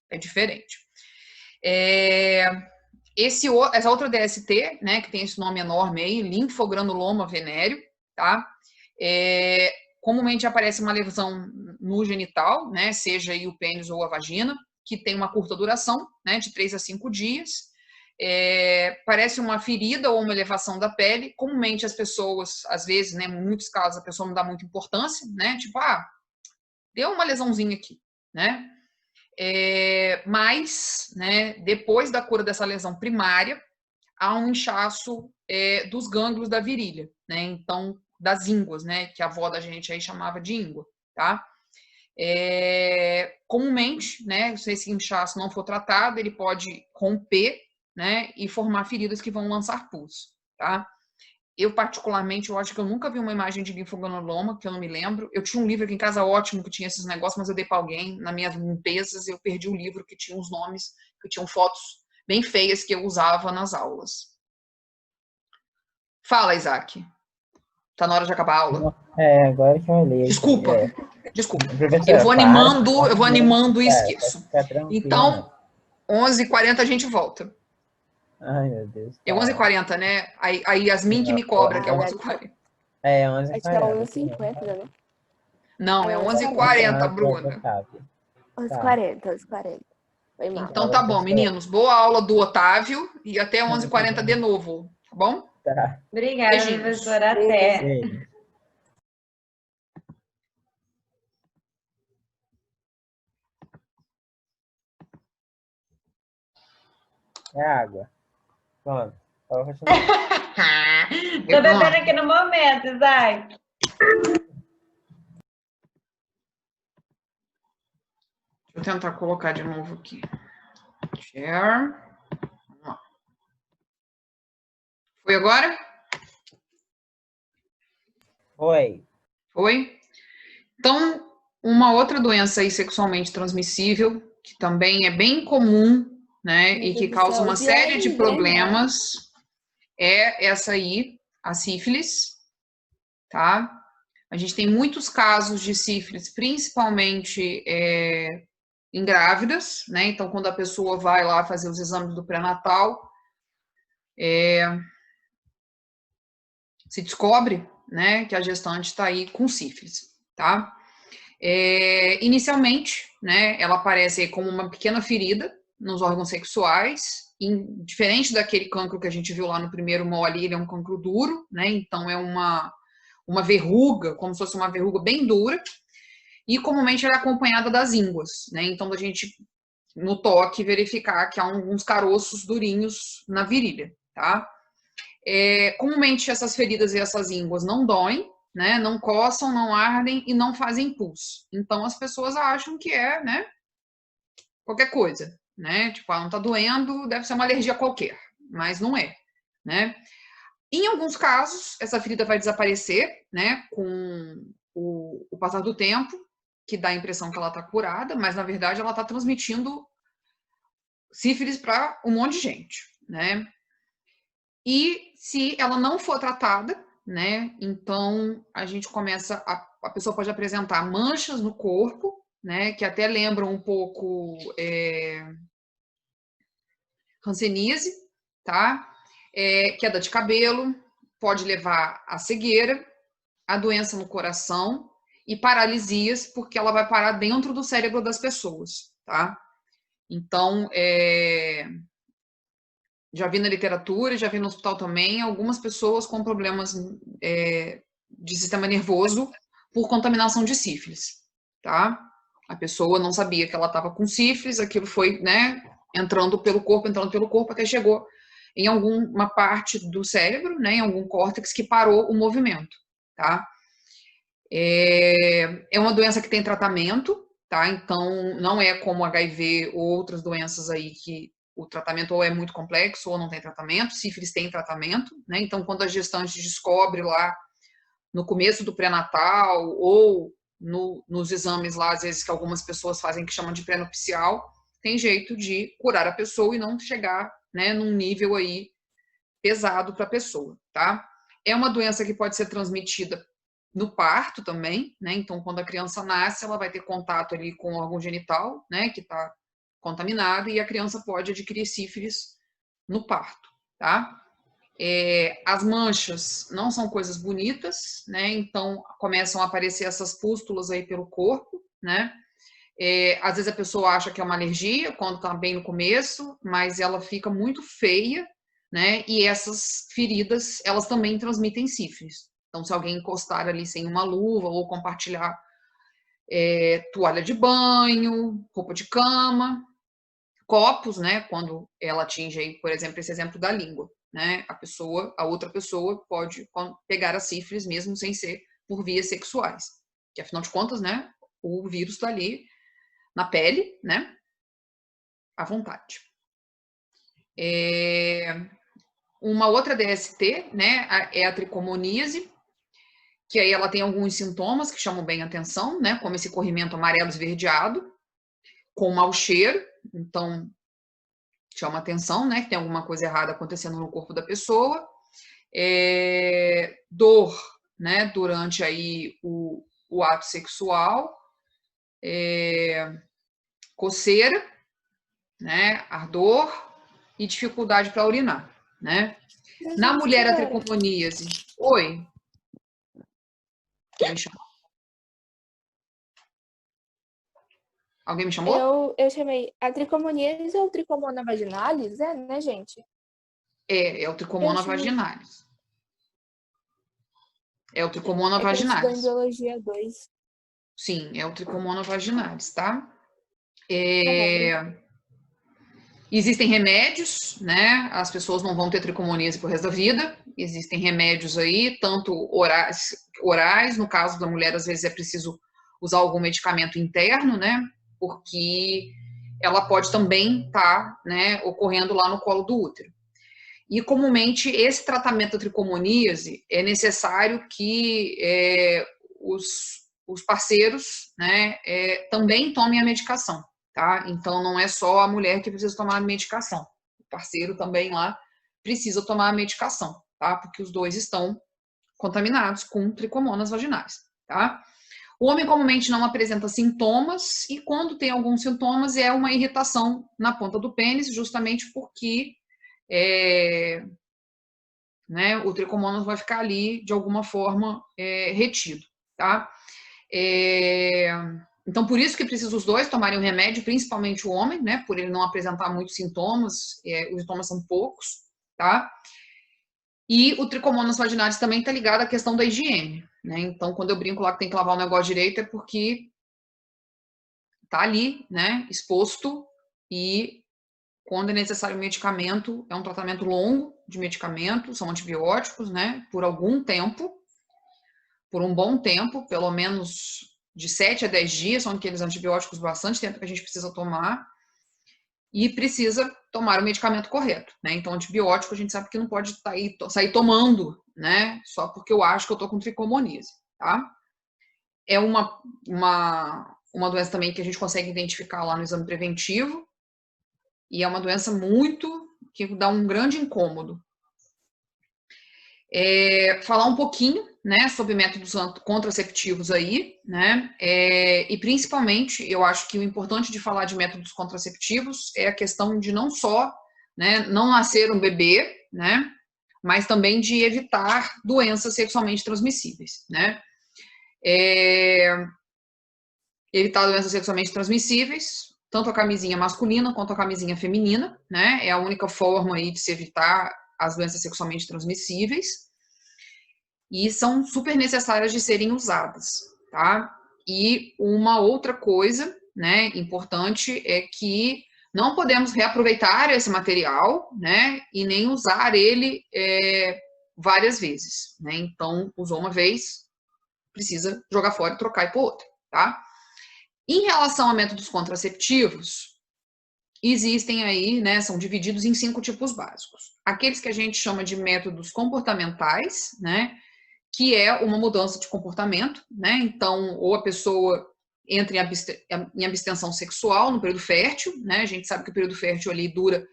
É diferente. Essa outra DST, né, que tem esse nome enorme aí, linfogranuloma venéreo, tá? Comumente aparece uma lesão no genital, né, seja aí o pênis ou a vagina, que tem uma curta duração, né, de 3 a 5 dias. Parece uma ferida ou uma elevação da pele. Comumente as pessoas, às vezes, né, em muitos casos, a pessoa não dá muita importância, né, tipo, deu uma lesãozinha aqui, né. Mas, né, depois da cura dessa lesão primária, há um inchaço dos gânglios da virilha, né, então, das ínguas, né, que a avó da gente aí chamava de íngua, tá? Comumente, né, se esse inchaço não for tratado, ele pode romper, né, e formar feridas que vão lançar pus, tá? Eu, particularmente, eu acho que eu nunca vi uma imagem de linfogangloma, que eu não me lembro. Eu tinha um livro aqui em casa ótimo que tinha esses negócios, mas eu dei para alguém nas minhas limpezas, eu perdi o livro que tinha os nomes, que tinham fotos bem feias que eu usava nas aulas. Fala, Isaac. Tá na hora de acabar a aula. Agora que eu olhei. Desculpa. Desculpa. Eu vou animando e Pode esqueço. ficar tranquilo. Então, 11h40 a gente volta. Ai, meu Deus. É 11h40, né? A Yasmin que me cobra, que é 11h40. É, Acho que é 11h50, né? Não, é 11h40, Bruna. 11h40, 11h40. Então tá bom, meninos. Boa aula do Otávio e até 11h40 de novo, tá bom? Tá. Obrigada, professora. Até. Beijo. É água. Pronto. Pode continuar. Tô bebendo aqui no momento, Isaac. Deixa eu tentar colocar de novo aqui. Share. Vamos lá. Foi agora? Foi. Foi? Então, uma outra doença aí sexualmente transmissível, que também é bem comum, né, e que causa uma série de problemas, é essa aí, a sífilis, tá? A gente tem muitos casos de sífilis, principalmente em grávidas, né? Então, quando a pessoa vai lá fazer os exames do pré-natal, se descobre, né, que a gestante está aí com sífilis, tá? Inicialmente, né, ela aparece como uma pequena ferida nos órgãos sexuais, diferente daquele cancro que a gente viu lá no primeiro mole, ele é um cancro duro, né? Então é uma verruga, como se fosse uma verruga bem dura, e comumente ela é acompanhada das ínguas, né? Então a gente, no toque, verificar que há alguns caroços durinhos na virilha, tá? Comumente essas feridas e essas ínguas não doem, né? Não coçam, não ardem e não fazem pus. Então as pessoas acham que né? Qualquer coisa, né? Tipo, não tá doendo, deve ser uma alergia qualquer, mas não é, né? Em alguns casos, essa ferida vai desaparecer, né? Com o passar do tempo, que dá a impressão que ela tá curada, mas na verdade ela tá transmitindo sífilis para um monte de gente, né? E se ela não for tratada, né? Então a gente começa a pessoa pode apresentar manchas no corpo, né? Que até lembram um pouco hanseníase, tá? Queda de cabelo, pode levar à cegueira, a doença no coração e paralisias, porque ela vai parar dentro do cérebro das pessoas, tá? Então, já vi na literatura, já vi no hospital também, algumas pessoas com problemas de sistema nervoso por contaminação de sífilis, tá? A pessoa não sabia que ela estava com sífilis, aquilo foi, né, entrando pelo corpo, até chegou em alguma parte do cérebro, né, em algum córtex que parou o movimento, tá? É uma doença que tem tratamento, tá? Então, não é como HIV ou outras doenças aí que o tratamento ou é muito complexo ou não tem tratamento. Sífilis tem tratamento, né? Então, quando a gestante descobre lá no começo do pré-natal ou nos exames lá, às vezes que algumas pessoas fazem que chamam de pré-nupcial, tem jeito de curar a pessoa e não chegar, né, num nível aí pesado para a pessoa, tá? É uma doença que pode ser transmitida no parto também, né? Então, quando a criança nasce, ela vai ter contato ali com o órgão genital, né, que está contaminado, e a criança pode adquirir sífilis no parto, tá? As manchas não são coisas bonitas, né? Então, começam a aparecer essas pústulas aí pelo corpo, né? Às vezes a pessoa acha que é uma alergia, quando está bem no começo, mas ela fica muito feia, né? E essas feridas, elas também transmitem sífilis. Então, se alguém encostar ali sem uma luva ou compartilhar toalha de banho, roupa de cama, copos, né? Quando ela atinge aí, por exemplo, esse exemplo da língua, né? A outra pessoa pode pegar a sífilis mesmo sem ser por vias sexuais, que afinal de contas, né? O vírus está ali na pele, né? À vontade. uma outra DST, né, é a tricomoníase, que aí ela tem alguns sintomas que chamam bem a atenção, né, como esse corrimento amarelo esverdeado, com mau cheiro, então chama atenção, né, que tem alguma coisa errada acontecendo no corpo da pessoa. Dor, né, durante aí o ato sexual, coceira, né, ardor e dificuldade para urinar, né. Na mulher, a tricomoníase. Oi. Quem me chamou? Alguém me chamou? Eu chamei a tricomoníase ou tricomona vaginalis, né, gente? É o tricomona vaginalis. É o tricomona que eu vaginalis. estudo em biologia 2. Sim, é o tricomona vaginalis, tá? Existem remédios, né? As pessoas não vão ter tricomoníase pro resto da vida. Existem remédios aí, tanto orais, no caso da mulher, às vezes é preciso usar algum medicamento interno, né? Porque ela pode também estar, né, ocorrendo lá no colo do útero. E comumente esse tratamento da tricomoníase é necessário que os parceiros, né, também tomem a medicação. Tá? Então, não é só a mulher que precisa tomar a medicação. O parceiro também lá precisa tomar a medicação, tá? Porque os dois estão contaminados com tricomonas vaginais, tá? O homem comumente não apresenta sintomas e quando tem alguns sintomas é uma irritação na ponta do pênis, justamente porque né, o tricomonas vai ficar ali de alguma forma retido, tá? Então, por isso que precisa os dois tomarem o remédio, principalmente o homem, né? Por ele não apresentar muitos sintomas, os sintomas são poucos, tá? E o tricomonas vaginalis também está ligado à questão da higiene, né? Então, quando eu brinco lá que tem que lavar o negócio direito, é porque tá ali, né? Exposto e quando é necessário medicamento, é um tratamento longo de medicamento, são antibióticos, né? Por algum tempo, por um bom tempo, pelo menos de 7 a 10 dias, são aqueles antibióticos bastante tempo que a gente precisa tomar e precisa tomar o medicamento correto, né? Então, antibiótico a gente sabe que não pode sair tomando, né? Só porque eu acho que eu tô com tricomoníase, tá? É uma doença também que a gente consegue identificar lá no exame preventivo e é uma doença que dá um grande incômodo. Falar um pouquinho, né, sobre métodos contraceptivos aí, né, e principalmente, eu acho que o importante de falar de métodos contraceptivos é a questão de não só, né, não nascer um bebê, né, mas também de evitar doenças sexualmente transmissíveis, né. Evitar doenças sexualmente transmissíveis, tanto a camisinha masculina quanto a camisinha feminina, né, é a única forma aí de se evitar as doenças sexualmente transmissíveis. E são super necessárias de serem usadas, tá? E uma outra coisa, né, importante é que não podemos reaproveitar esse material, né, e nem usar ele várias vezes, né? Então, usou uma vez, precisa jogar fora e trocar e pôr outra, tá? Em relação a métodos contraceptivos, existem aí, né, são divididos em 5 tipos básicos. Aqueles que a gente chama de métodos comportamentais, né, que é uma mudança de comportamento, né? Então, ou a pessoa entra em abstenção sexual no período fértil, né? A gente sabe que o período fértil ali dura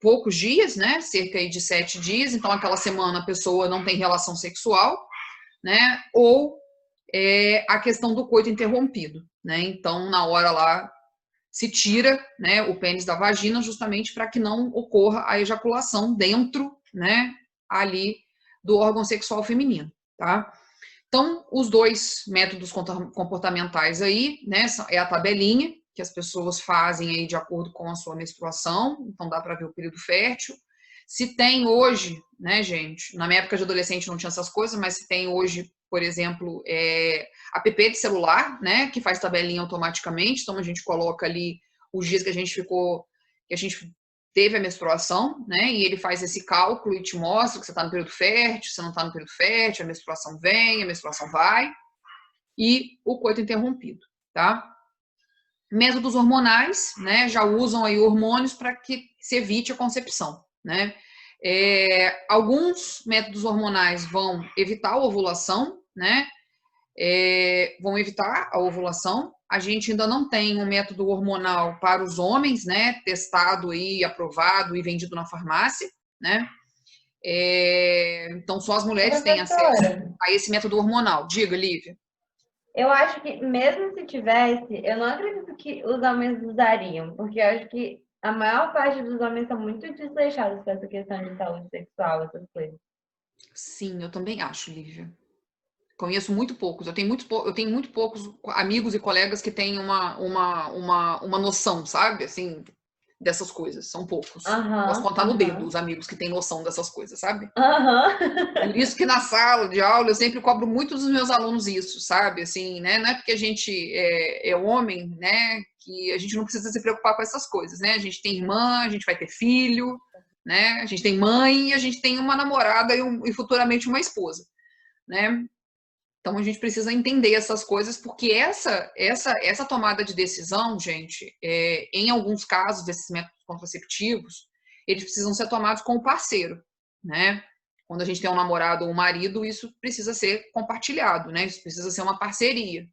poucos dias, né? Cerca aí de 7 dias, então aquela semana a pessoa não tem relação sexual, né? Ou a questão do coito interrompido, né? Então, na hora lá, se tira, né, o pênis da vagina justamente para que não ocorra a ejaculação dentro, né, ali do órgão sexual feminino, tá? Então, os dois métodos comportamentais aí, né, é a tabelinha que as pessoas fazem aí de acordo com a sua menstruação, então dá para ver o período fértil. Se tem hoje, né, gente, na minha época de adolescente não tinha essas coisas, mas se tem hoje, por exemplo, app de celular, né, que faz tabelinha automaticamente, então a gente coloca ali os dias que a gente teve a menstruação, né, e ele faz esse cálculo e te mostra que você está no período fértil, você não está no período fértil, a menstruação vem, a menstruação vai, e o coito interrompido, tá? Métodos hormonais, né, já usam aí hormônios para que se evite a concepção, né? Alguns métodos hormonais vão evitar a ovulação, né? Vão evitar a ovulação. A gente ainda não tem um método hormonal para os homens, né? Testado e aprovado e vendido na farmácia, né? Então, só as mulheres têm acesso a esse método hormonal. Diga, Lívia. Eu acho que, mesmo se tivesse, eu não acredito que os homens usariam, porque eu acho que a maior parte dos homens são muito desleixados com essa questão de saúde sexual, essas coisas. Sim, eu também acho, Lívia. Conheço muito poucos. Eu tenho muito poucos amigos e colegas que têm uma noção, sabe? Assim, dessas coisas. São poucos. Posso contar no dedo os amigos que têm noção dessas coisas, sabe? Por isso que na sala de aula eu sempre cobro muito dos meus alunos isso, sabe? Assim, né? Não é porque a gente é homem, né? Que a gente não precisa se preocupar com essas coisas, né? A gente tem irmã, a gente vai ter filho, né? A gente tem mãe e a gente tem uma namorada e futuramente uma esposa, né? Então a gente precisa entender essas coisas, porque essa tomada de decisão, gente, em alguns casos desses métodos contraceptivos, eles precisam ser tomados com o parceiro, né? Quando a gente tem um namorado ou um marido, isso precisa ser compartilhado, né? Isso precisa ser uma parceria.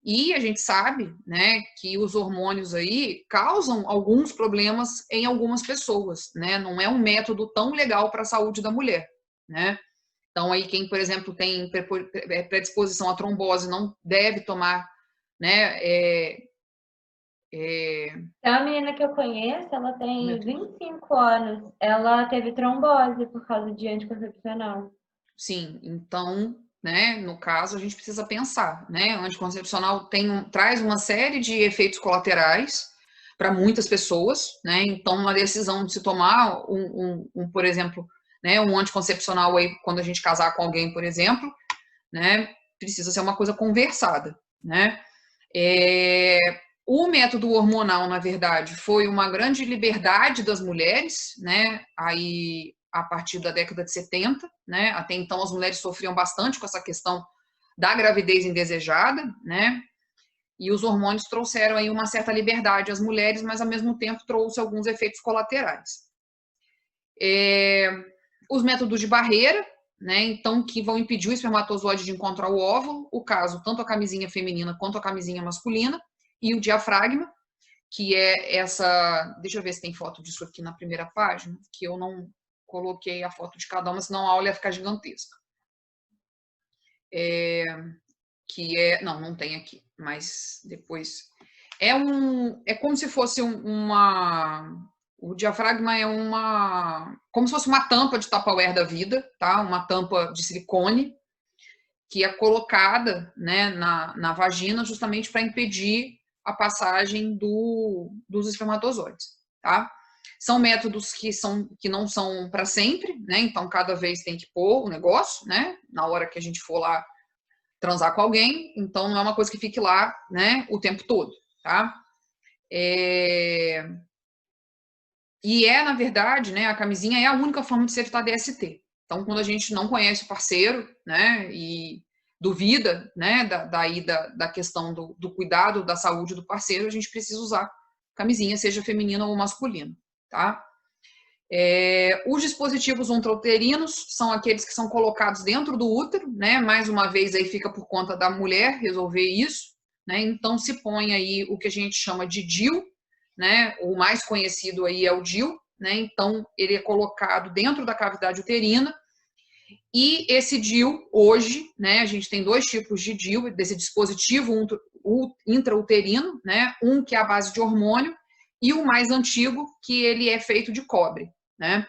E a gente sabe, né, que os hormônios aí causam alguns problemas em algumas pessoas, né? Não é um método tão legal para a saúde da mulher, né? Então, aí quem, por exemplo, tem predisposição à trombose não deve tomar, né? É uma menina que eu conheço, ela tem 25 anos. Ela teve trombose por causa de anticoncepcional. Sim, então, né, no caso, a gente precisa pensar, né? O anticoncepcional traz uma série de efeitos colaterais para muitas pessoas, né? Então, uma decisão de se tomar por exemplo, né, um anticoncepcional aí, quando a gente casar com alguém, por exemplo, né, precisa ser uma coisa conversada, né? O método hormonal, na verdade, foi uma grande liberdade das mulheres, né? Aí, a partir da década de 70, né? Até então, as mulheres sofriam bastante com essa questão da gravidez indesejada, né? E os hormônios trouxeram aí uma certa liberdade às mulheres, mas, ao mesmo tempo, trouxe alguns efeitos colaterais. Os métodos de barreira, né? Então, que vão impedir o espermatozoide de encontrar o óvulo, o caso, tanto a camisinha feminina quanto a camisinha masculina, e o diafragma, que é essa... Deixa eu ver se tem foto disso aqui na primeira página, que eu não coloquei a foto de cada uma, senão a aula ia ficar gigantesca. Não tem aqui, mas depois... É como se fosse o diafragma como se fosse uma tampa de Tupperware da vida, tá? Uma tampa de silicone que é colocada, né, na vagina justamente para impedir a passagem dos espermatozoides, tá? São métodos que não são para sempre, né? Então, cada vez tem que pôr o negócio, né? Na hora que a gente for lá transar com alguém, então não é uma coisa que fique lá, né, o tempo todo, tá? Na verdade, né, a camisinha é a única forma de se evitar DST. Então, quando a gente não conhece o parceiro, né, e duvida, né, da questão do cuidado da saúde do parceiro, a gente precisa usar camisinha, seja feminina ou masculina, tá? Os dispositivos intrauterinos são aqueles que são colocados dentro do útero, né? Mais uma vez aí fica por conta da mulher resolver isso, né? Então se põe aí o que a gente chama de DIU, né? O mais conhecido aí é o DIU, né? Então ele é colocado dentro da cavidade uterina. E esse DIU hoje, né? A gente tem dois tipos de DIU, desse dispositivo intrauterino, né? Um que é a base de hormônio e o mais antigo que ele é feito de cobre, né?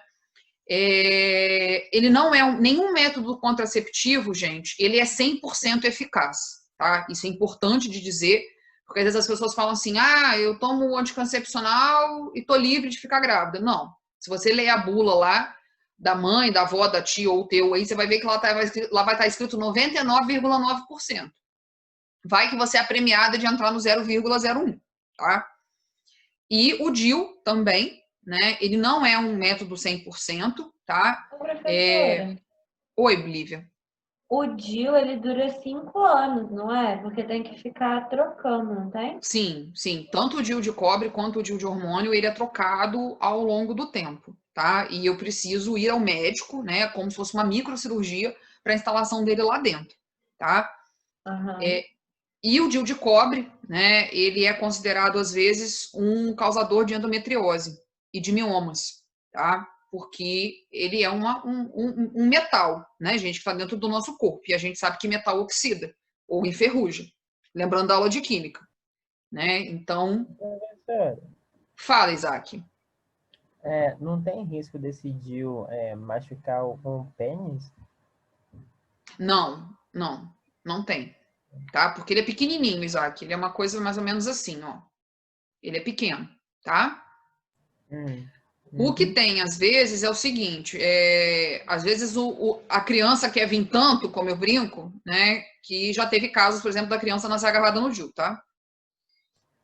Ele não é nenhum método contraceptivo, gente, ele é 100% eficaz, tá? Isso é importante de dizer, porque às vezes as pessoas falam assim, eu tomo o anticoncepcional e tô livre de ficar grávida. Não. Se você ler a bula lá, da mãe, da avó, da tia ou teu aí, você vai ver que lá vai estar escrito 99,9%. Vai que você é premiada de entrar no 0,01, tá? E o DIU também, né? Ele não é um método 100%, tá? Oi, Lívia. O DIU, ele dura 5 anos, não é? Porque tem que ficar trocando, não tem? Sim. Tanto o DIU de cobre quanto o DIU de hormônio, ele é trocado ao longo do tempo, tá? E eu preciso ir ao médico, né, como se fosse uma microcirurgia para a instalação dele lá dentro, tá? Aham. E o DIU de cobre, né, ele é considerado, às vezes, um causador de endometriose e de miomas, tá? Porque ele é um metal, né, gente, que está dentro do nosso corpo. E a gente sabe que metal oxida ou enferruja. Lembrando da aula de química, né? Então, Professora, fala, Isaac. não tem risco desse DIU machucar o pênis? Não tem, tá? Porque ele é pequenininho, Isaac. Ele é uma coisa mais ou menos assim, ó. Ele é pequeno, tá? O que Uhum. tem, às vezes, é o seguinte, às vezes a criança quer vir tanto, como eu brinco, né, que já teve casos, por exemplo, da criança nascer agarrada no DIU, tá?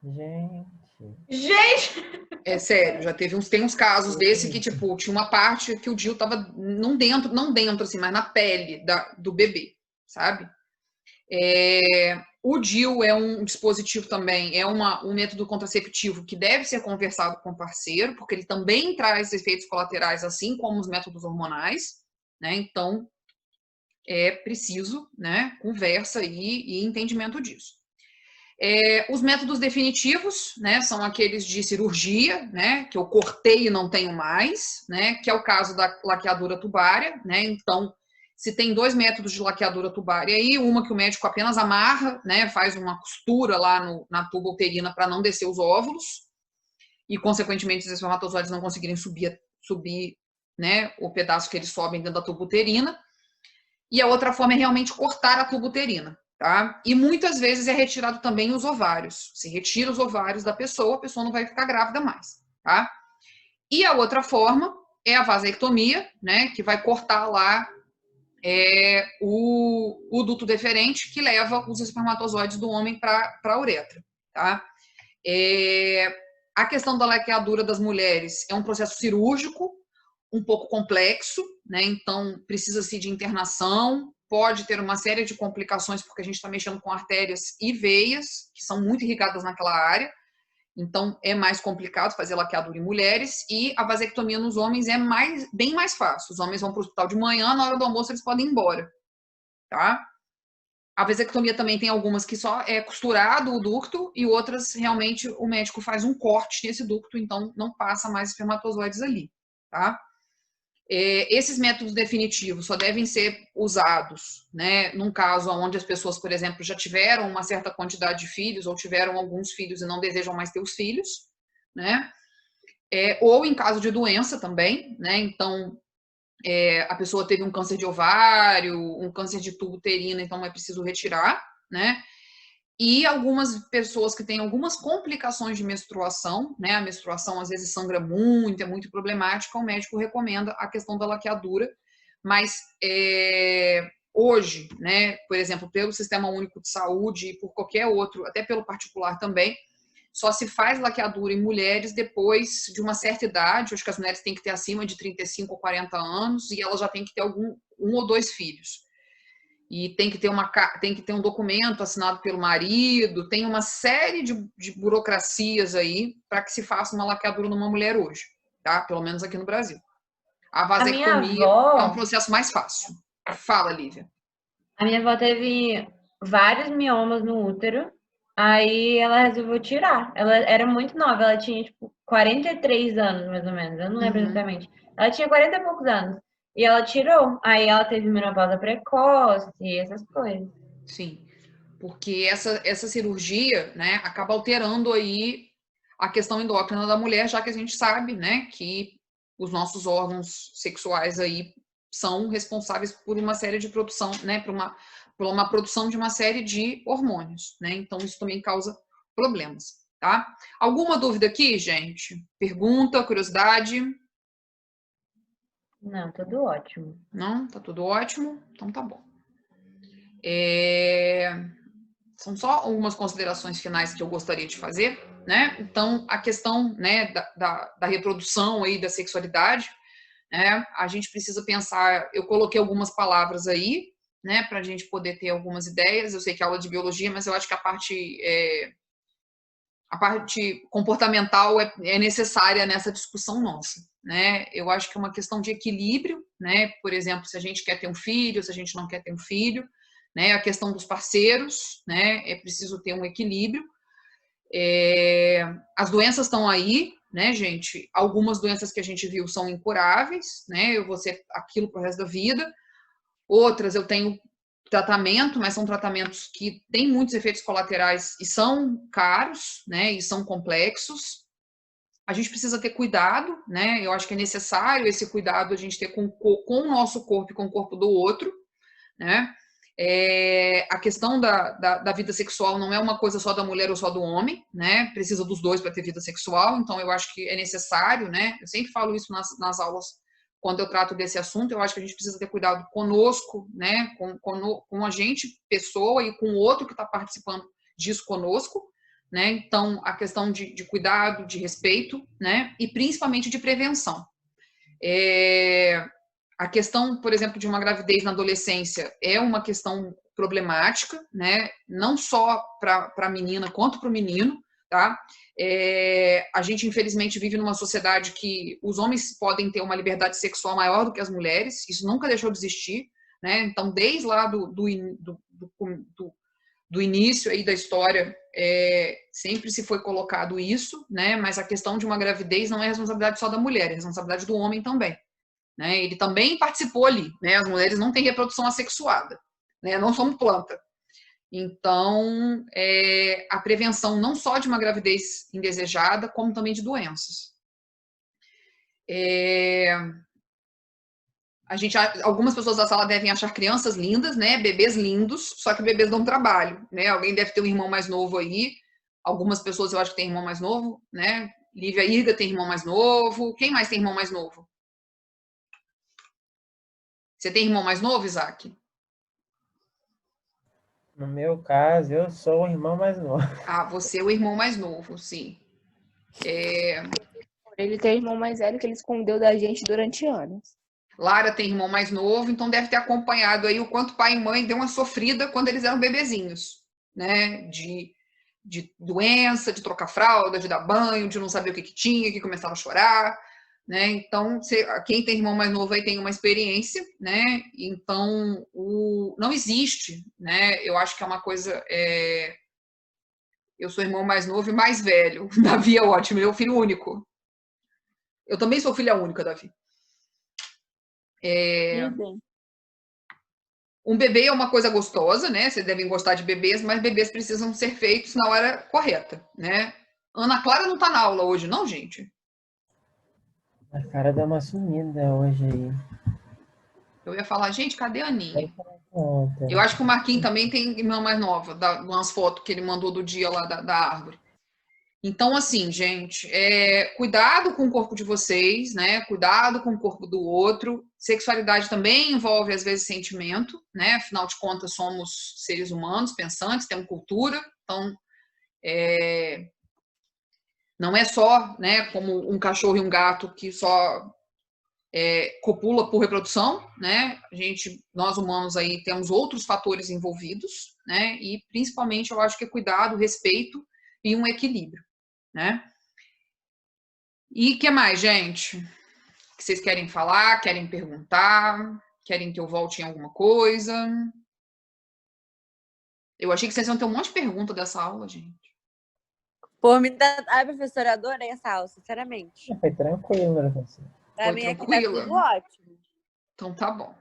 Gente. Gente! É sério, tem uns casos desse que, tipo, tinha uma parte que o DIU tava não dentro, assim, mas na pele do bebê, sabe? O DIU é um dispositivo também, é um método contraceptivo que deve ser conversado com o parceiro, porque ele também traz efeitos colaterais, assim como os métodos hormonais, né? Então, é preciso, né, conversa e entendimento disso. Os métodos definitivos, né, são aqueles de cirurgia, né, que eu cortei e não tenho mais, né, que é o caso da laqueadura tubária, né, então, se tem 2 métodos de laqueadura tubária aí, uma que o médico apenas amarra, né, faz uma costura lá na tuba uterina para não descer os óvulos, e, consequentemente, os espermatozoides não conseguirem subir, né, o pedaço que eles sobem dentro da tuba uterina, e a outra forma é realmente cortar a tuba uterina. Tá? E muitas vezes é retirado também os ovários. Se retira os ovários da pessoa, a pessoa não vai ficar grávida mais. Tá? E a outra forma é a vasectomia, né, que vai cortar lá o duto deferente que leva os espermatozoides do homem para a uretra. Tá? A questão da laqueadura das mulheres é um processo cirúrgico, um pouco complexo, né? Então precisa-se de internação, pode ter uma série de complicações, porque a gente está mexendo com artérias e veias, que são muito irrigadas naquela área, então é mais complicado fazer laqueadura em mulheres, e a vasectomia nos homens é bem mais fácil. Os homens vão para o hospital de manhã, na hora do almoço eles podem ir embora, tá? A vasectomia também tem algumas que só é costurado o ducto, e outras realmente o médico faz um corte nesse ducto, então não passa mais espermatozoides ali, tá? Esses métodos definitivos só devem ser usados, né, num caso onde as pessoas, por exemplo, já tiveram uma certa quantidade de filhos ou tiveram alguns filhos e não desejam mais ter os filhos, né, ou em caso de doença também, né, então a pessoa teve um câncer de ovário, um câncer de tubo uterino, então é preciso retirar, né, e algumas pessoas que têm algumas complicações de menstruação, né? A menstruação às vezes sangra muito, é muito problemática, o médico recomenda a questão da laqueadura, mas hoje, né, por exemplo, pelo Sistema Único de Saúde e por qualquer outro, até pelo particular também, só se faz laqueadura em mulheres depois de uma certa idade, acho que as mulheres têm que ter acima de 35 ou 40 anos, e elas já têm que ter um ou dois filhos. E tem que ter um documento assinado pelo marido, tem uma série de burocracias aí para que se faça uma laqueadura numa mulher hoje, tá? Pelo menos aqui no Brasil. A A minha vasectomia é um avó, processo mais fácil. Fala, Lívia. a minha avó teve vários miomas no útero, aí ela resolveu tirar. Ela era muito nova, ela tinha, tipo, 43 anos, mais ou menos, eu não lembro exatamente. Ela tinha 40 e poucos anos. E ela tirou. Aí ela teve menopausa precoce, essas coisas. Sim, porque essa cirurgia, né, acaba alterando aí a questão endócrina da mulher, já que a gente sabe, né, que os nossos órgãos sexuais aí são responsáveis por uma série de produção, né, por uma produção de uma série de hormônios, né? Então isso também causa problemas, tá? Alguma dúvida aqui, gente? Pergunta, curiosidade? Não, tudo ótimo. Não? Tá tudo ótimo? Então tá bom. São só algumas considerações finais que eu gostaria de fazer, né? Então, a questão, né, da reprodução aí, da sexualidade, né? A gente precisa pensar, eu coloquei algumas palavras aí, né, para a gente poder ter algumas ideias. Eu sei que é aula de biologia, mas eu acho que a a parte comportamental é necessária nessa discussão nossa, né? Eu acho que é uma questão de equilíbrio, né? Por exemplo, se a gente quer ter um filho, se a gente não quer ter um filho, né? A questão dos parceiros, né? É preciso ter um equilíbrio. As doenças estão aí, né, gente? Algumas doenças que a gente viu são incuráveis, né? Eu vou ser aquilo pro resto da vida. Outras eu tenho tratamento, mas são tratamentos que têm muitos efeitos colaterais e são caros, né? E são complexos. A gente precisa ter cuidado, né? Eu acho que é necessário esse cuidado a gente ter com o nosso corpo e com o corpo do outro, né? A questão da vida sexual não é uma coisa só da mulher ou só do homem, né? Precisa dos dois para ter vida sexual, então eu acho que é necessário, né? Eu sempre falo isso nas aulas quando eu trato desse assunto. Eu acho que a gente precisa ter cuidado conosco, né? Com a gente, pessoa, e com o outro que está participando disso conosco, né? Então, a questão de cuidado, de respeito, né? E principalmente de prevenção. A questão, por exemplo, de uma gravidez na adolescência é uma questão problemática, né? Não só para a menina quanto para o menino, tá? A gente, infelizmente, vive numa sociedade que os homens podem ter uma liberdade sexual maior do que as mulheres, isso nunca deixou de existir, né? Então, desde lá do início aí da história, sempre se foi colocado isso, né? Mas a questão de uma gravidez não é responsabilidade só da mulher, é responsabilidade do homem também. Né? Ele também participou ali, né? As mulheres não têm reprodução assexuada, né? Não somos planta. Então, a prevenção não só de uma gravidez indesejada, como também de doenças. Algumas pessoas da sala devem achar crianças lindas, né? Bebês lindos, só que bebês dão trabalho, né? Alguém deve ter um irmão mais novo aí. Algumas pessoas eu acho que tem irmão mais novo, né? Lívia Irga tem irmão mais novo. Quem mais tem irmão mais novo? Você tem irmão mais novo, Isaac? No meu caso, eu sou o irmão mais novo. Ah, você é o irmão mais novo, sim. Ele tem irmão mais velho que ele escondeu da gente durante anos. Lara tem irmão mais novo, então deve ter acompanhado aí o quanto pai e mãe deu uma sofrida quando eles eram bebezinhos, né? De doença, de trocar fralda, de dar banho, de não saber o que tinha, que começava a chorar, né? Então, quem tem irmão mais novo aí tem uma experiência, né? Então, não existe, né? Eu acho que é uma coisa. Eu sou irmão mais novo e mais velho. Davi é ótimo, ele é o filho único. Eu também sou filha única, Davi. Um bebê é uma coisa gostosa, né? Vocês devem gostar de bebês, mas bebês precisam ser feitos na hora correta, né? Ana Clara não tá na aula hoje, não, gente? A cara deu uma sumida hoje aí. Eu ia falar, gente, cadê a Aninha? Eu acho que o Marquinhos também tem irmã mais nova, umas fotos que ele mandou do dia lá da árvore. Então, assim, gente, cuidado com o corpo de vocês, né? Cuidado com o corpo do outro. Sexualidade também envolve, às vezes, sentimento, né? Afinal de contas, somos seres humanos, pensantes, temos cultura. Então, não é só, né, como um cachorro e um gato que só copula por reprodução, né? Nós humanos aí temos outros fatores envolvidos, né? E, principalmente, eu acho que é cuidado, respeito e um equilíbrio. Né? E o que mais, gente? Que vocês querem falar, querem perguntar, querem que eu volte em alguma coisa? Eu achei que vocês iam ter um monte de pergunta dessa aula, gente. Por mim, professora, adorei essa aula, sinceramente. Foi tranquilo, professor. Pra mim aqui tá tudo ótimo. Então tá bom.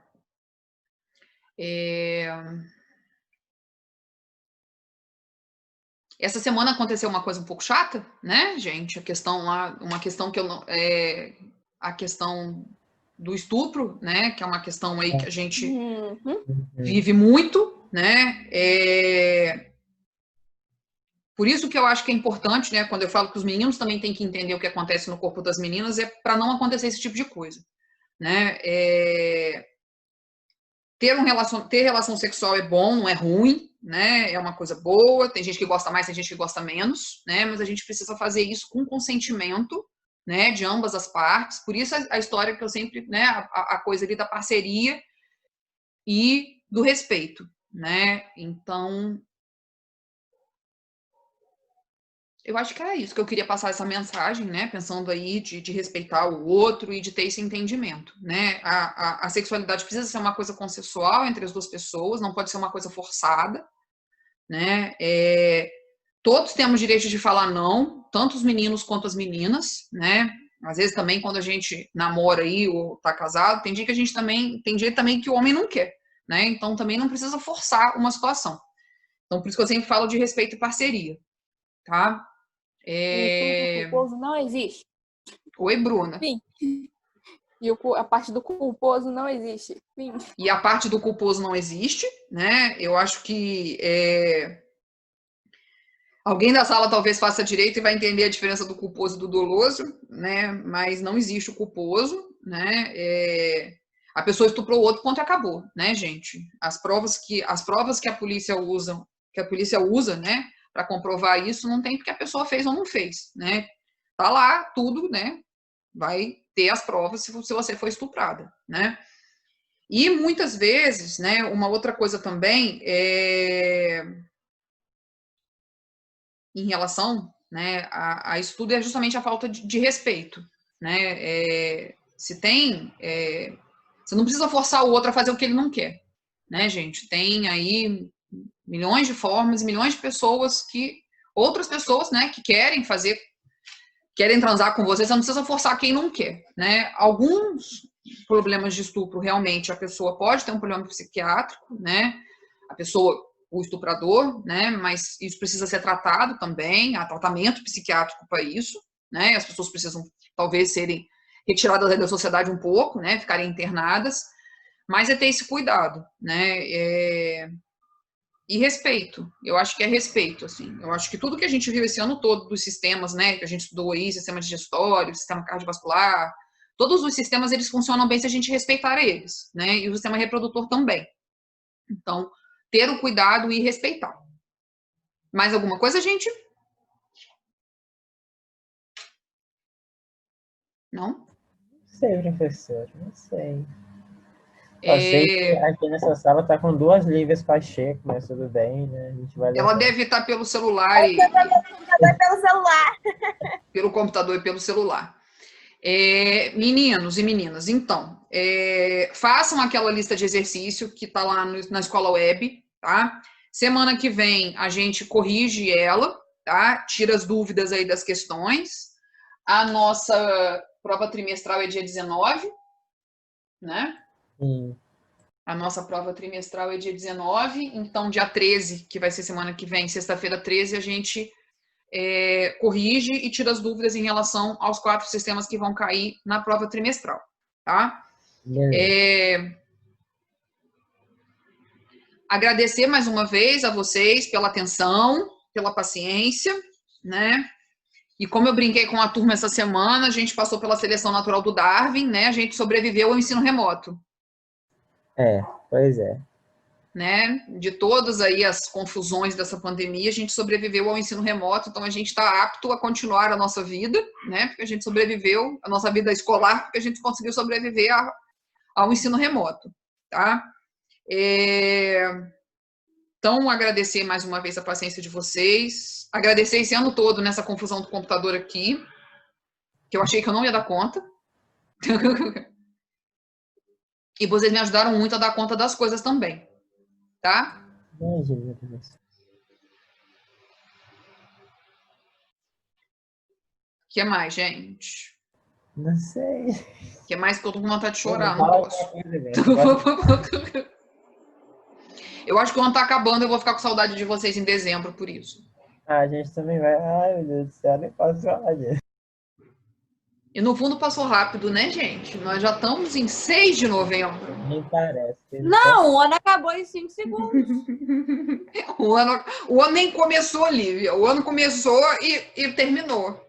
Essa semana aconteceu uma coisa um pouco chata, né, gente? Uma questão que eu não. A questão do estupro, né? Que é uma questão aí que a gente vive muito, né? Por isso que eu acho que é importante, né? Quando eu falo que os meninos também têm que entender o que acontece no corpo das meninas, é para não acontecer esse tipo de coisa, né? Ter relação sexual é bom, não é ruim, né? É uma coisa boa. Tem gente que gosta mais, tem gente que gosta menos, né? Mas a gente precisa fazer isso com consentimento, né? De ambas as partes. Por isso a história que eu sempre, né? A coisa ali da parceria e do respeito, né? Então, Eu acho que era isso que eu queria passar essa mensagem, né? Pensando aí de respeitar o outro e de ter esse entendimento, né? A sexualidade precisa ser uma coisa consensual entre as duas pessoas, não pode ser uma coisa forçada, né? Todos temos direito de falar não, tanto os meninos quanto as meninas, né? Às vezes também quando a gente namora aí ou tá casado, tem dia que a gente também, tem dia também que o homem não quer, né? Então também não precisa forçar uma situação. Então por isso que eu sempre falo de respeito e parceria, tá? O estupro culposo não existe. Oi, Bruna. Sim. E a parte do culposo não existe. Sim. E a parte do culposo não existe, né? Eu acho que alguém da sala talvez faça direito e vai entender a diferença do culposo e do doloso, né? Mas não existe o culposo, né? A pessoa estuprou o outro, ponto e acabou, né, gente? As provas que a polícia usa, né, para comprovar isso, não tem porque a pessoa fez ou não fez, né? Tá lá tudo, né? Vai ter as provas se você foi estuprada, né? E muitas vezes, né, uma outra coisa também em relação, né, a isso tudo é justamente a falta de respeito, né? Você não precisa forçar o outro a fazer o que ele não quer, né, gente? Tem aí milhões de formas, milhões de pessoas outras pessoas, né, que querem transar com você não precisa forçar quem não quer, né? Alguns problemas de estupro, realmente, a pessoa pode ter um problema psiquiátrico, né? O estuprador, né? Mas isso precisa ser tratado também, há tratamento psiquiátrico para isso, né? As pessoas precisam, talvez, serem retiradas da sociedade um pouco, né? Ficarem internadas, mas é ter esse cuidado, né? E respeito, eu acho que é respeito, assim. Eu acho que tudo que a gente viu esse ano todo dos sistemas, né, que a gente estudou aí, sistema digestório, sistema cardiovascular, todos os sistemas, eles funcionam bem se a gente respeitar eles, né, e o sistema reprodutor também. Então, ter o cuidado e respeitar. Mais alguma coisa, gente? Não? Não sei, professor, não sei. Eu sei que aqui nessa sala tá com 2 Lívias Pacheco, mas tudo bem, né? A gente vai levar. Ela deve estar pelo celular pelo celular. Pelo computador e pelo celular. Meninos e meninas, então, façam aquela lista de exercício que está lá na escola web, tá? Semana que vem a gente corrige ela, tá? Tira as dúvidas aí das questões. A nossa prova trimestral é dia 19, né? Sim. A nossa prova trimestral é dia 19, então dia 13, que vai ser semana que vem, sexta-feira 13, a gente corrige e tira as dúvidas em relação aos 4 sistemas que vão cair na prova trimestral, tá? Agradecer mais uma vez a vocês pela atenção, pela paciência, né? E como eu brinquei com a turma essa semana, a gente passou pela seleção natural do Darwin, né? A gente sobreviveu ao ensino remoto. Pois é. Né? De todas aí as confusões dessa pandemia, a gente sobreviveu ao ensino remoto, então a gente está apto a continuar a nossa vida, né? Porque a gente sobreviveu, a nossa vida escolar, porque a gente conseguiu sobreviver ao ensino remoto, tá? Então, agradecer mais uma vez a paciência de vocês, agradecer esse ano todo nessa confusão do computador aqui, que eu achei que eu não ia dar conta. E vocês me ajudaram muito a dar conta das coisas também, tá? O que mais, gente? Não sei. O que mais que eu tô com vontade de chorar? Não posso. Eu acho que o ano tá acabando, eu vou ficar com saudade de vocês em dezembro, por isso. A gente também vai. Ai, meu Deus do céu, nem posso falar disso. E no fundo passou rápido, né, gente? Nós já estamos em 6 de novembro. Nem parece. Não, o ano acabou em 5 segundos. O ano nem começou, Lívia. O ano começou e terminou.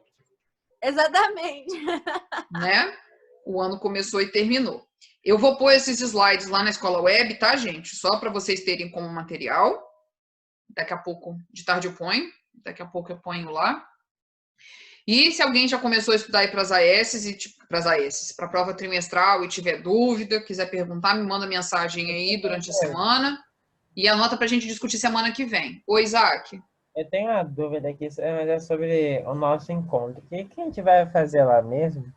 Exatamente. Né? O ano começou e terminou. Eu vou pôr esses slides lá na escola web, tá, gente? Só para vocês terem como material. Daqui a pouco, de tarde eu ponho. Daqui a pouco eu ponho lá. E se alguém já começou a estudar aí para as AS, para a prova trimestral e tiver dúvida, quiser perguntar, me manda mensagem aí durante a semana e anota para a gente discutir semana que vem. Oi, Isaac. Eu tenho uma dúvida aqui, mas é sobre o nosso encontro. O que a gente vai fazer lá mesmo?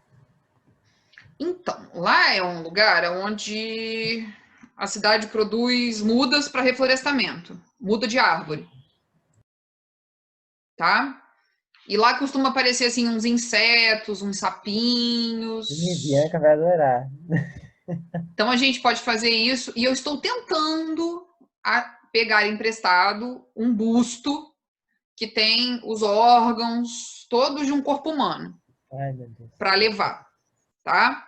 Então, lá é um lugar onde a cidade produz mudas para reflorestamento, muda de árvore, tá? E lá costuma aparecer assim uns insetos, uns sapinhos. Bianca vai adorar. Então a gente pode fazer isso e eu estou tentando pegar emprestado um busto que tem os órgãos todos de um corpo humano Ai, meu Deus. para levar, tá?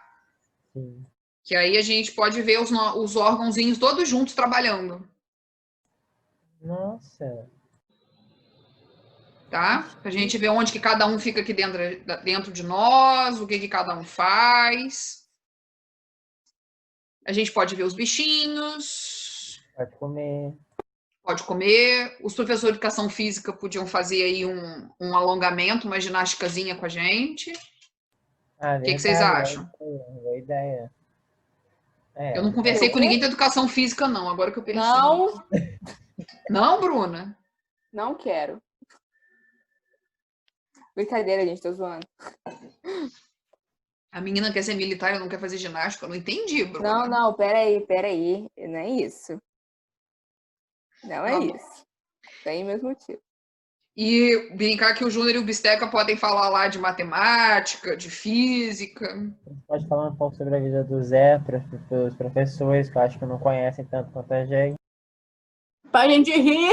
Sim. Que aí a gente pode ver os órgãozinhos todos juntos trabalhando, Nossa. tá? Pra gente ver onde que cada um fica aqui dentro de nós, o que cada um faz. A gente pode ver os bichinhos, Pode comer. pode comer. Os professores de educação física podiam fazer aí um alongamento, uma ginásticazinha com a gente. Ah, O que vocês verdade. acham? Boa ideia. Eu não conversei com ninguém da educação física, não, agora que eu pensei. Não, Não, Bruna? não quero. Brincadeira, gente, tô zoando. A menina quer ser militar e não quer fazer ginástica? Eu não entendi, Bruna. Não, peraí. Não é isso. Não é Tá bom. isso. Tem mesmo motivo. E brincar que o Júnior e o Bisteca podem falar lá de matemática, de física. Pode falar um pouco sobre a vida do Zé para os professores, que eu acho que não conhecem tanto quanto a gente. Pra gente rir.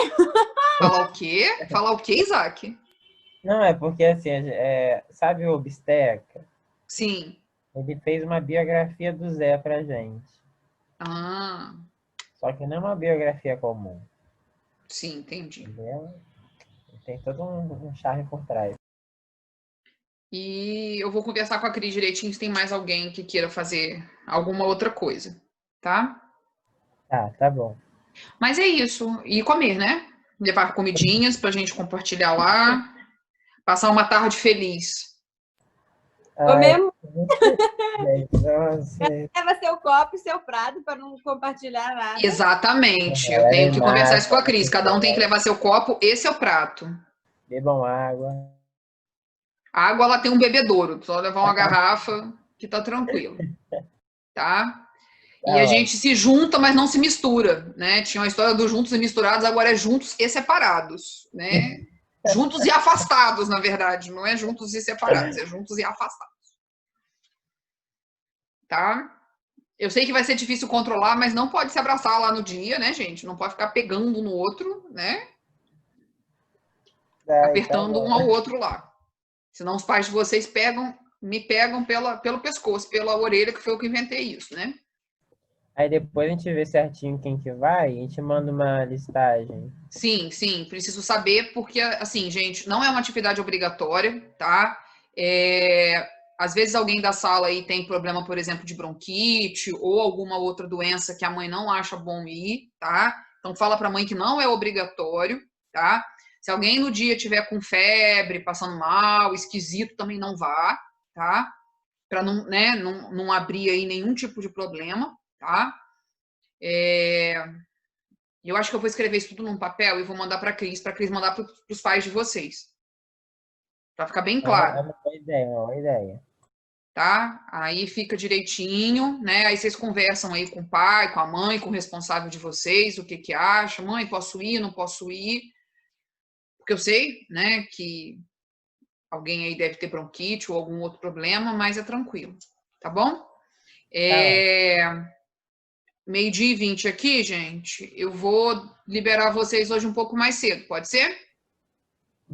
Falar o quê? Falar o quê, Isaac? Não, é porque assim, sabe o Bisteca? Sim. Ele fez uma biografia do Zé pra gente. Ah, Só que não é uma biografia comum, sim, entendi. entendeu? Tem todo um charme por trás. E eu vou conversar com a Cris direitinho se tem mais alguém que queira fazer alguma outra coisa, tá? Tá bom. Mas é isso. E comer, né? Levar comidinhas pra gente compartilhar lá. Passar uma tarde feliz. Comemos. Nossa. Leva seu copo e seu prato para não compartilhar nada. Exatamente. Eu tenho que conversar isso com a Cris. Cada um tem que levar seu copo e seu prato. Bebam água. A água, ela tem um bebedouro. Só levar uma garrafa que tá tranquilo. Tá? E a gente se junta, mas não se mistura, né? Tinha uma história dos juntos e misturados, agora é juntos e separados, né? Juntos e afastados, na verdade. Não é juntos e separados, é juntos e afastados. Tá? Eu sei que vai ser difícil controlar, mas não pode se abraçar lá no dia, né, gente? Não pode ficar pegando no outro, né? Apertando um ao outro lá. Senão os pais de vocês me pegam pelo pescoço, pela orelha, que foi eu que inventei isso, né? Aí depois a gente vê certinho quem que vai e a gente manda uma listagem. Sim, preciso saber, porque, assim, gente, não é uma atividade obrigatória, tá? Às vezes alguém da sala aí tem problema, por exemplo, de bronquite ou alguma outra doença que a mãe não acha bom ir, tá? Então fala pra mãe que não é obrigatório, tá? Se alguém no dia tiver com febre, passando mal, esquisito, também não vá, tá? Pra não, né, não abrir aí nenhum tipo de problema, tá? Eu acho que eu vou escrever isso tudo num papel e vou mandar para a Cris mandar para os pais de vocês. Para ficar bem claro. É uma boa ideia. Tá? Aí fica direitinho, né? Aí vocês conversam aí com o pai, com a mãe, com o responsável de vocês, o que que acha. Mãe, posso ir, não posso ir? Porque eu sei, né, que alguém aí deve ter bronquite ou algum outro problema, mas é tranquilo, tá bom? 12:20 aqui, gente. Eu vou liberar vocês hoje um pouco mais cedo, pode ser?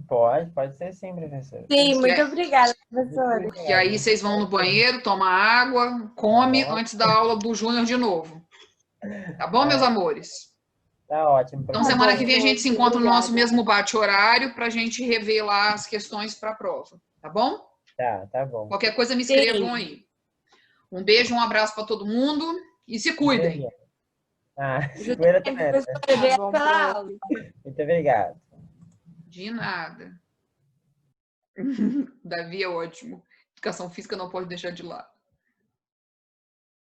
Pode ser sim, professor. Sim, muito obrigada, professora. E aí vocês vão no banheiro, tomam água, come antes da aula do Júnior de novo. Tá bom, meus amores? Tá ótimo. Então, semana que vem a gente se encontra no nosso mesmo bate-horário para a gente rever lá as questões para a prova. Tá bom? Tá bom. Qualquer coisa me escrevam aí. Um beijo, um abraço para todo mundo e se cuidem. Se cuida também. Muito obrigado. De nada. Davi é ótimo. Educação física não pode deixar de lado.